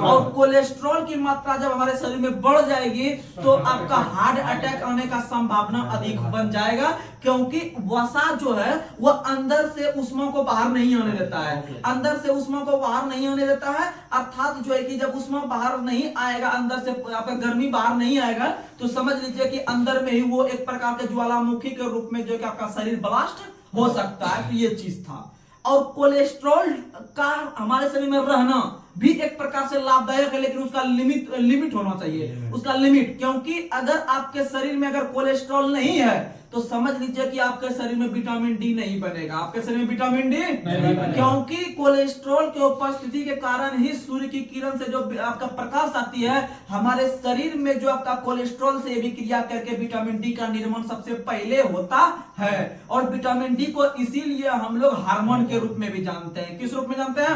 और कोलेस्ट्रॉल की मात्रा जब हमारे शरीर में बढ़ जाएगी तो आपका हार्ट अटैक आने का संभावना अधिक बन जाएगा, क्योंकि वसा जो है वह अंदर से ऊष्मा को बाहर नहीं आने देता है। अंदर से ऊष्मा को बाहर नहीं आने देता है, अर्थात जो है कि जब ऊष्मा बाहर नहीं आएगा, अंदर से आपका गर्मी बाहर नहीं आएगा, तो समझ लीजिए कि अंदर में ही वो एक प्रकार के ज्वालामुखी के रूप में जो कि आपका शरीर ब्लास्ट हो सकता है। तो ये चीज था। और कोलेस्ट्रॉल का हमारे शरीर में रहना भी एक प्रकार से लाभदायक है, लेकिन उसका लिमिट होना चाहिए। उसका लिमिट, क्योंकि अगर आपके शरीर में अगर कोलेस्ट्रॉल नहीं है तो समझ लीजिए कि आपके शरीर में विटामिन डी नहीं बनेगा। आपके शरीर में विटामिन डी नहीं बनेगा, क्योंकि कोलेस्ट्रॉल के उपस्थिति के कारण ही सूर्य की किरण से जो आपका प्रकाश आती है, हमारे शरीर में जो आपका कोलेस्ट्रॉल से विक्रिया करके विटामिन डी का निर्माण सबसे पहले होता है। और विटामिन डी को इसीलिए हम लोग हार्मोन के रूप में भी जानते हैं। किस रूप में जानते हैं?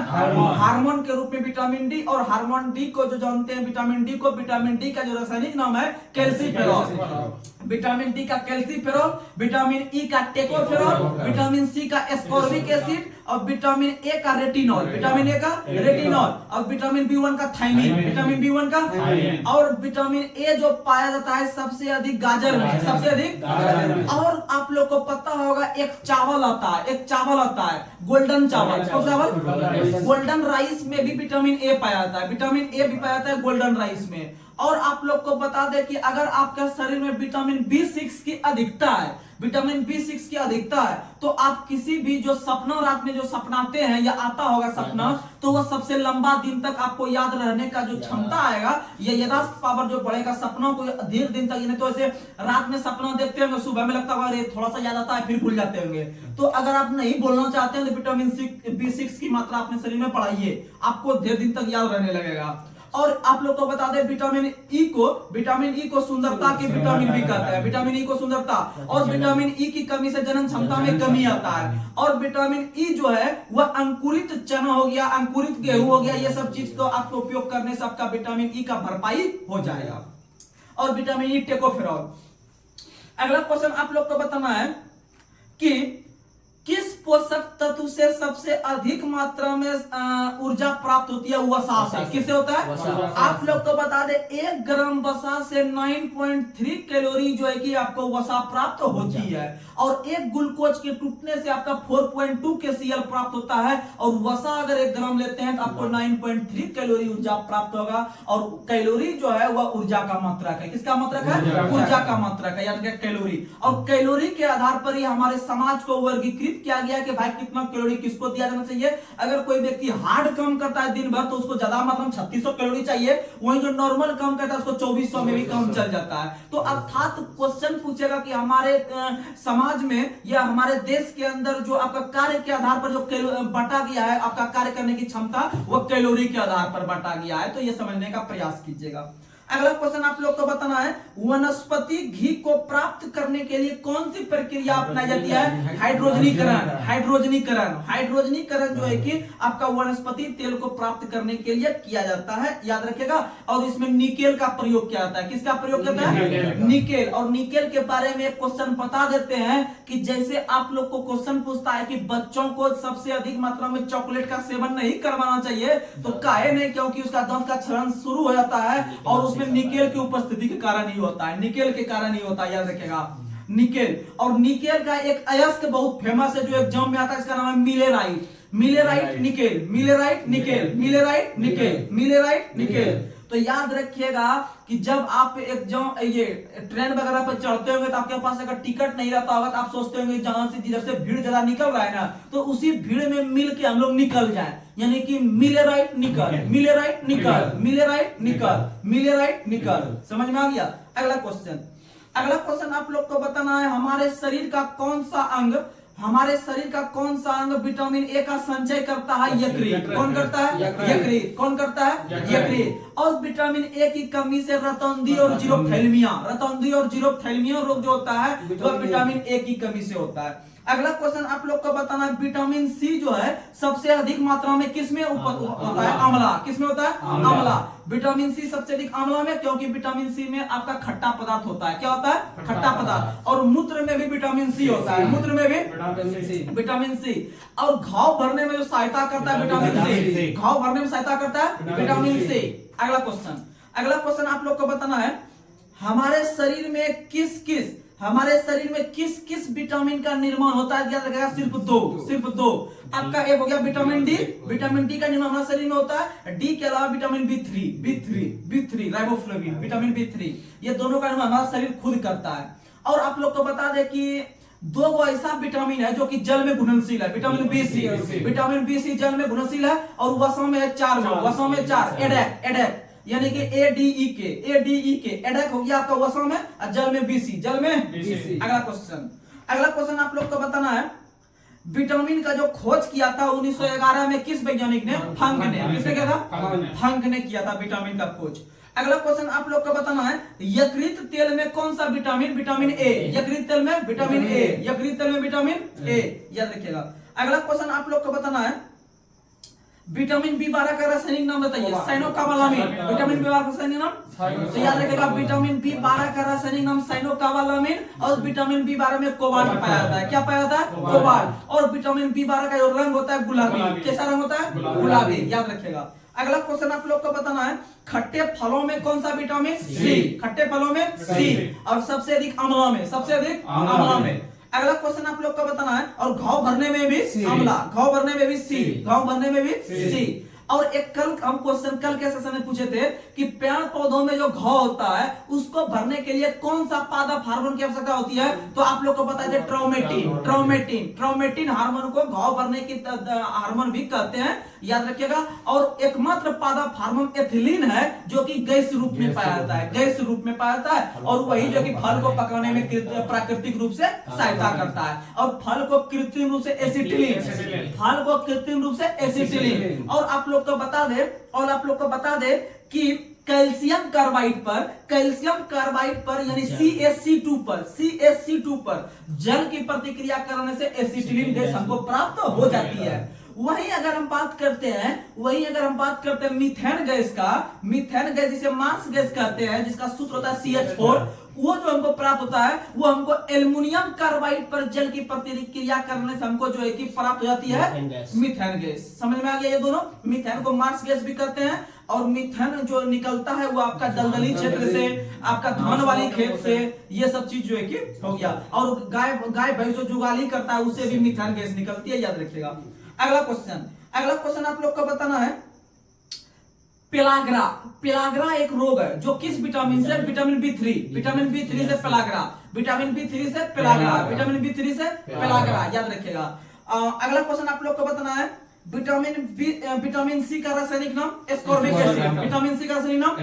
हार्मोन के रूप में विटामिन डी। और हार्मोन डी को जो जानते हैं, विटामिन डी को, विटामिन डी का जो रासायनिक नाम है कैल्सीफेरॉल। विटामिन डी का कैल्सीफेरॉल, विटामिन ई का टेकोफेरॉल, विटामिन सी का एस्कॉर्बिक एसिड, और विटामिन ए का रेटिनॉल। विटामिन ए का रेटिनॉल, और विटामिन बी1 का थायमिन। विटामिन बी1 का, और विटामिन ए जो पाया जाता है सबसे अधिक गाजर में, सबसे अधिक। और आप लोग को पता होगा एक चावल आता है गोल्डन चावल। कौन चावल? गोल्डन राइस में भी विटामिन ए पाया जाता है। विटामिन ए भी पाया जाता है गोल्डन राइस में। और आप लोग को बता दें कि अगर आपके शरीर में विटामिन बी6 की अधिकता है, विटामिन बी6 की अधिकता है, तो आप किसी भी जो सपना रात में जो सपनाते हैं या आता होगा सपना, तो वह सबसे लंबा दिन तक आपको याद रहने का जो क्षमता आएगा, ये याददाश्त पावर जो बढ़ेगा, सपनों को दीर्घ दिन तक। नहीं तो ऐसे रात में सपना देखते होंगे, सुबह में लगता होगा थोड़ा सा याद आता है फिर भूल जाते होंगे। तो अगर आप नहीं बोलना चाहते हैं तो विटामिन बी6 की मात्रा अपने शरीर में बढ़ाइए, आपको देर दिन तक याद रहने लगेगा। और आप लोग को बता दें विटामिन ई को सुंदरता के विटामिन भी कहते हैं। विटामिन ई को सुंदरता, और विटामिन ई की कमी से जनन क्षमता में कमी आता है। और विटामिन ई जो है वह अंकुरित चना हो गया, अंकुरित गेहूं हो गया, ये सब चीज को आपको उपयोग करने से आपका विटामिन ई का भरपाई हो जाएगा। और विटामिन ई टेकोफेरॉल। अगला क्वेश्चन आप लोग को बताना है कि किस पोषक तत्व से सबसे अधिक मात्रा में ऊर्जा प्राप्त होती है? वसा से। किससे होता है? आप लोग को बता दे 1 ग्राम वसा से 9.3 कैलोरी जो है कि आपको वसा प्राप्त होती है, और 1 ग्लूकोज के टूटने से आपका 4.2 KCl प्राप्त होता है। और वसा अगर 1 ग्राम लेते हैं तो आपको 9.3 कैलोरी ऊर्जा प्राप्त होगा। और कैलोरी जो है वह ऊर्जा का मात्रक है। किसका मात्रक है? ऊर्जा का मात्रक है, यानी कैलोरी। और कैलोरी के आधार पर ही हमारे समाज को वर्गीकृत किया गया कि भाई कितना कैलोरी किसको दिया जाना चाहिए। अगर कोई व्यक्ति हार्ड काम करता है दिन भर तो उसको ज्यादा मात्रा में 3600 कैलोरी चाहिए, वहीं जो नॉर्मल काम करता है उसको 2400 में भी काम चल जाता है। तो अर्थात क्वेश्चन पूछेगा कि हमारे समाज में या हमारे देश के अंदर जो आपका कार्य के आधार पर जो बांटा गया है, आपका कार्य करने की क्षमता वह कैलोरी के आधार पर बांटा गया है। तो यह समझने का प्रयास कीजिएगा। अगला क्वेश्चन आप लोग को बताना है वनस्पति घी को प्राप्त करने के लिए कौन सी प्रक्रिया अपनाई जाती है? हाइड्रोजनीकरण। हाइड्रोजनीकरण हाइड्रोजनीकरण जो है कि आपका वनस्पति तेल को प्राप्त करने के लिए किया जाता है, याद रखिएगा। और इसमें निकेल का प्रयोग किया जाता है। किसका प्रयोग किया जाता है? निकेल। और निकेल के बारे में एक क्वेश्चन बता देते हैं कि जैसे आप लोग को क्वेश्चन पूछता है कि बच्चों को सबसे अधिक मात्रा में चॉकलेट का सेवन नहीं करवाना चाहिए, तो काहे नहीं? क्योंकि उसका दांत का क्षरण शुरू हो जाता है और उसमें निकेल की उपस्थिति के कारण ही होता है। निकेल के कारण ही होता है, याद रखिएगा। निकेल। और निकेल का एक अयस्क बहुत फेमस है जो एग्जाम में आता है, इसका नाम है मिलेराइट। मिलेराइट निकेल, मिलेराइट निकेल, मिलेराइट निकेल, मिलेराइट निकेल। तो याद रखिएगा कि जब आप एग्जाम ये ट्रेन वगैरह पर चढ़ते होंगे तो आपके पास अगर टिकट नहीं रहता होगा तो आप सोचते होंगे जहां से जिधर से भीड़ ज्यादा निकल रहा है ना, तो उसी भीड़ में मिल के हम लोग निकल जाए, यानी कि मिलेराइट निकल, मिलेराइट निकल, मिलेराइट निकल, मिलेराइट निकल। समझ में आ गया? अगला क्वेश्चन आप लोग को बताना है हमारे शरीर का कौन सा अंग विटामिन ए का संचय करता है? यकृत। कौन करता है? यकृत। कौन करता है? यकृत। और विटामिन ए की कमी से रतौंधी और जीरोफ्थैल्मिया रोग जो होता है वह विटामिन ए की कमी से होता है। अगला क्वेश्चन आप लोग को बताना है विटामिन सी जो है सबसे अधिक मात्रा में किसमें होता है? आंवला। किसमें होता है? आंवला। विटामिन सी सबसे अधिक आंवला में, क्योंकि विटामिन सी में आपका खट्टा पदार्थ होता है। क्या होता है? खट्टा पदार्थ। और मूत्र में भी विटामिन सी होता है, मूत्र में भी विटामिन सी। और घाव भरने में जो सहायता करता है विटामिन सी, घाव भरने में सहायता करता है विटामिन सी। अगला क्वेश्चन आप लोग को बताना है हमारे शरीर में किस विटामिन का निर्माण होता है? याद रखिएगा सिर्फ दो। आपका एक हो गया विटामिन डी का निर्माण हमारे शरीर में होता है। डी के अलावा vitamin B3 riboflavin, vitamin B3, ये दोनों का निर्माण हमारा शरीर खुद करता है। और आप लोग को बता दें कि 2 ऐसा विटामिन है जो कि जल में घुलनशील है, विटामिन बी सी जल में घुलनशील है। और वसों में है 4 एडेक, यानी कि एडीई के एडेक हो गया आपका वसों में, और जल में बीसी। अगला क्वेश्चन आप लोग को बताना है विटामिन का जो खोज किया था 1911 में किस वैज्ञानिक ने? फंक ने। किसने किया था? फंक ने किया था विटामिन का खोज। अगला क्वेश्चन आप लोग को बताना है यकृत तेल में कौन सा विटामिन ए। यकृत तेल में विटामिन ए, याद रखिएगा। अगला क्वेश्चन आप लोग को बताना है विटामिन बी12 का रासायनिक नाम बताइए। साइनोकाबालामिन। विटामिन बी12 का रासायनिक नाम तो याद रखिएगा विटामिन बी12 का रासायनिक नाम साइनोकाबालामिन। और विटामिन बी12 में कोबाल्ट पाया जाता है। क्या पाया जाता है? कोबाल्ट। और विटामिन बी12 का जो रंग होता है गुलाबी। कैसा रंग होता है? गुलाबी, याद रखिएगा। अगला क्वेश्चन आप लोग को बताना है खट्टे फलों में कौन सा विटामिन? सी। खट्टे फलों में सी। और सबसे अधिक आंवला में। अगला क्वेश्चन आप लोग को बताना है और घाव भरने में भी आंवला, घाव भरने में भी सी। और एक हम क्वेश्चन कल के सेशन में पूछे थे कि पेड़ पौधों में जो घाव होता है उसको भरने के लिए कौन सा पादप हार्मोन की आवश्यकता होती है? तो आप लोग को पता है ट्राउमेटिन हार्मोन को घाव भरने की हार्मोन भी कहते हैं, याद रखिएगा। और एकमात्र पादप हार्मोन एथिलीन है जो कि गैस रूप में पाया जाता है, और वही जो कि फल को पकाने में प्राकृतिक रूप से सहायता करता है। और फल को कृत्रिम रूप से एसिटिलीन, और आप लोग लोग को बता दे कि कैल्शियम कार्बाइड पर यानी CaC2 पर जल की प्रतिक्रिया करने से एसिटिलीन गैस हमको प्राप्त हो जाती है। वहीं अगर हम बात करते हैं मीथेन गैस जिसे मार्स गैस कहते हैं, जिसका सूत्र होता है CH4, वो जो हमको प्राप्त होता है वो हमको एल्युमिनियम कार्बाइड पर जल की प्रतिक्रिया करने से हमको जो है कि प्राप्त हो जाती है मीथेन गैस। समझ में आ गया ये दोनों? मीथेन को मार्स गैस भी कहते हैं, और मीथेन जो निकलता है वो आपका दलदली क्षेत्र से, आपका धान वाली खेत से, ये सब चीज जो है कि हो गया। और गाय भैंस जो जुगाली करता है उससे भी मीथेन गैस निकलती है, याद रखिएगा। अगला क्वेश्चन आप लोग को बताना है, पेलाग्रा एक रोग है जो किस विटामिन से? विटामिन B3 से पेलाग्रा, याद रखिएगा। अगला क्वेश्चन आप लोग को बताना है, विटामिन सी का रासायनिक नाम? Ascorbic acid. विटामिन सी का रासायनिक नाम?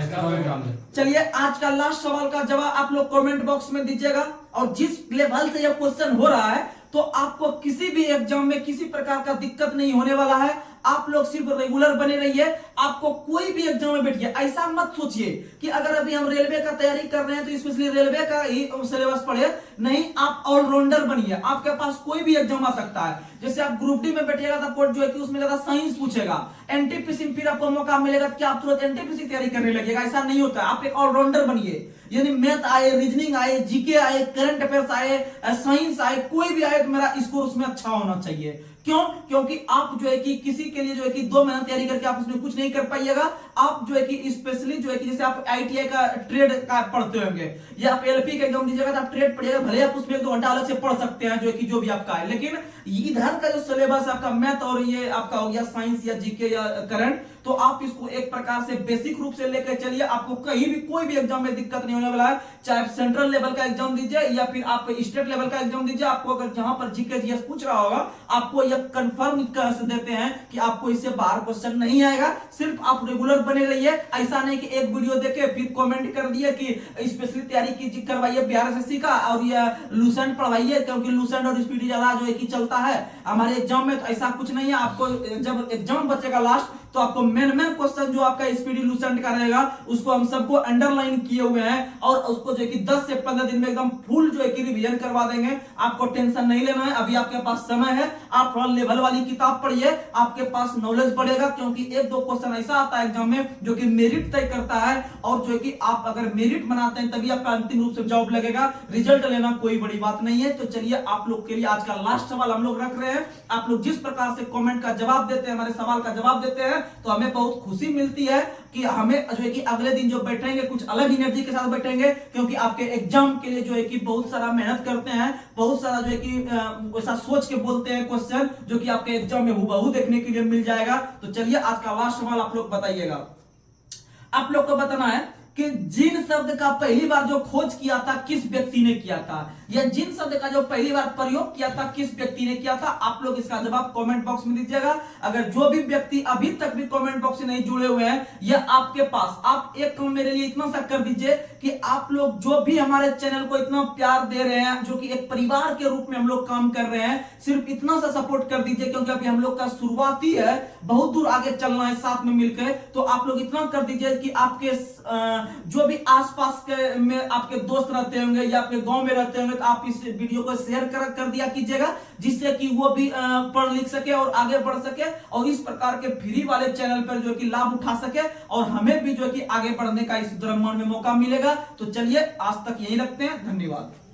चलिए आज का लास्ट सवाल का जवाब आप लोग कमेंट बॉक्स में दीजिएगा। और जिस लेवल से यह क्वेश्चन हो रहा है तो आपको किसी भी एग्जाम में किसी प्रकार का दिक्कत नहीं होने वाला है। आप लोग सिर्फ रेगुलर बने रहिए। आपको कोई भी एग्जाम में बैठिए, ऐसा मत सोचिए कि अगर अभी हम रेलवे का तैयारी कर रहे हैं तो स्पेशली रेलवे का ही सिलेबस पढ़े। नहीं, आप ऑलराउंडर बनिए। आपके पास कोई भी एग्जाम आ सकता है। जैसे आप ग्रुप डी में बैठिएगा तो जो है कि उसमें ज्यादा साइंस पूछेगा, एनटीपीसी फिर आपको मौका मिलेगा कि आप तुरंत एनटीपीसी तैयारी करने लगेगा। ऐसा नहीं होता है। आप एक ऑलराउंडर बनिए, यानी मैथ आए, रीजनिंग आए, जीके आए, करंट अफेयर्स आए, साइंस आए, कोई भी आए तो मेरा स्कोर उसमें अच्छा होना चाहिए। क्यों? क्योंकि आप जो है कि किसी के लिए जो है कि 2 महीना तैयारी करके आप उसमें कुछ नहीं कर पाइएगा। आप जो है कि स्पेशली जो है कि जैसे आप आईटीआई का ट्रेड का पढ़ते होंगे या आप एलपी का एग्जाम दीजिएगा तो आप ट्रेड पढ़िएगा, भले आप उसमें 1-2 घंटा अलग से पढ़ सकते हैं जो है कि जो भी आपका है। लेकिन इधर का जो सिलेबस आपका मैथ और ये आपका हो गया साइंस या जीके या करंट, तो आप इसको एक प्रकार से बेसिक रूप से लेकर चलिए। आपको कहीं भी कोई भी एग्जाम में दिक्कत नहीं होने वाला है। चाहे आप सेंट्रल लेवल का एग्जाम दीजिए या फिर आप स्टेट लेवल का एग्जाम दीजिए, आपको अगर जहां पर जीके जीएस पूछ रहा होगा आपको यह कंफर्म कर देते हैं कि आपको इससे बाहर क्वेश्चन नहीं आएगा। सिर्फ आप रेगुलर बने रहिए। ऐसा नहीं कि एक वीडियो देखे फिर कमेंट कर दिए कि स्पेशली तैयारी कीजिए, करवाइए बिहार एसएससी का और ये लूसेंट पढ़वाइए क्योंकि लूसेंट और स्पीडी ज्यादा जो है कि चलता है हमारे एग्जाम में। तो ऐसा कुछ नहीं है। आपको जब एग्जाम बचेगा लास्ट तो आपको मेन क्वेश्चन जो आपका स्पीडी लूसेंट का रहेगा उसको हम सबको अंडरलाइन किए हुए हैं और उसको जो है कि 10 से 15 दिन में एकदम फुल जो है कि रिवीजन करवा देंगे। आपको टेंशन नहीं लेना है। अभी आपके पास समय है। आप थोड़ा लेवल वाली किताब पढ़िए, आपके पास नॉलेज बढ़ेगा। क्योंकि 1-2 क्वेश्चन ऐसा आता है एग्जाम में जो कि मेरिट तय करता है और जो है कि आप अगर मेरिट बनाते हैं तभी आपका अंतिम रूप से जॉब लगेगा। रिजल्ट लेना कोई बड़ी बात नहीं है। तो चलिए आप लोग के लिए आज का लास्ट सवाल हम लोग रख रहे हैं। आप लोग जिस प्रकार से कमेंट का जवाब देते हैं, हमारे सवाल का जवाब देते हैं, तो हमें बहुत खुशी मिलती है कि हमें जो है कि अगले दिन जो बैठेंगे कुछ अलग एनर्जी के साथ बैठेंगे। क्योंकि आपके एग्जाम के लिए जो है कि बहुत सारा मेहनत करते हैं, बहुत सारा जो है कि वैसा सोच के बोलते हैं क्वेश्चन जो कि आपके एग्जाम में हूबहू देखने के लिए मिल जाएगा। तो चलिए आज का लास्ट सवाल आप लोग बताइएगा। आप लोग को बताना है कि जिन शब्द का पहली बार जो खोज किया था किस व्यक्ति ने किया था, या जिन शब्द का जो पहली बार प्रयोग किया था किस व्यक्ति ने किया था। आप लोग इसका जवाब कमेंट बॉक्स में दीजिएगा। अगर जो भी व्यक्ति अभी तक भी कमेंट बॉक्स से नहीं जुड़े हुए हैं या आपके पास, आप एक काम मेरे लिए इतना सा कर दीजिए कि आप लोग जो भी हमारे चैनल को इतना प्यार दे रहे हैं, जो कि एक परिवार के रूप में हम लोग काम कर रहे हैं, सिर्फ इतना सा सपोर्ट कर दीजिए। क्योंकि अभी हम लोग का शुरुआती है, बहुत दूर आगे चलना है साथ में मिलकर। तो आप लोग इतना कर दीजिए कि आपके जो भी आसपास के में आपके दोस्त रहते होंगे या आपके गांव में रहते होंगे तो आप इस वीडियो को शेयर कर दिया कीजिएगा, जिससे कि वो भी पढ़ लिख सके और आगे बढ़ सके और इस प्रकार के फ्री वाले चैनल पर जो है कि लाभ उठा सके और हमें भी जो है कि आगे बढ़ने का इस ब्रह्मांड में मौका मिलेगा। तो चलिए आज तक यही रखते हैं। धन्यवाद।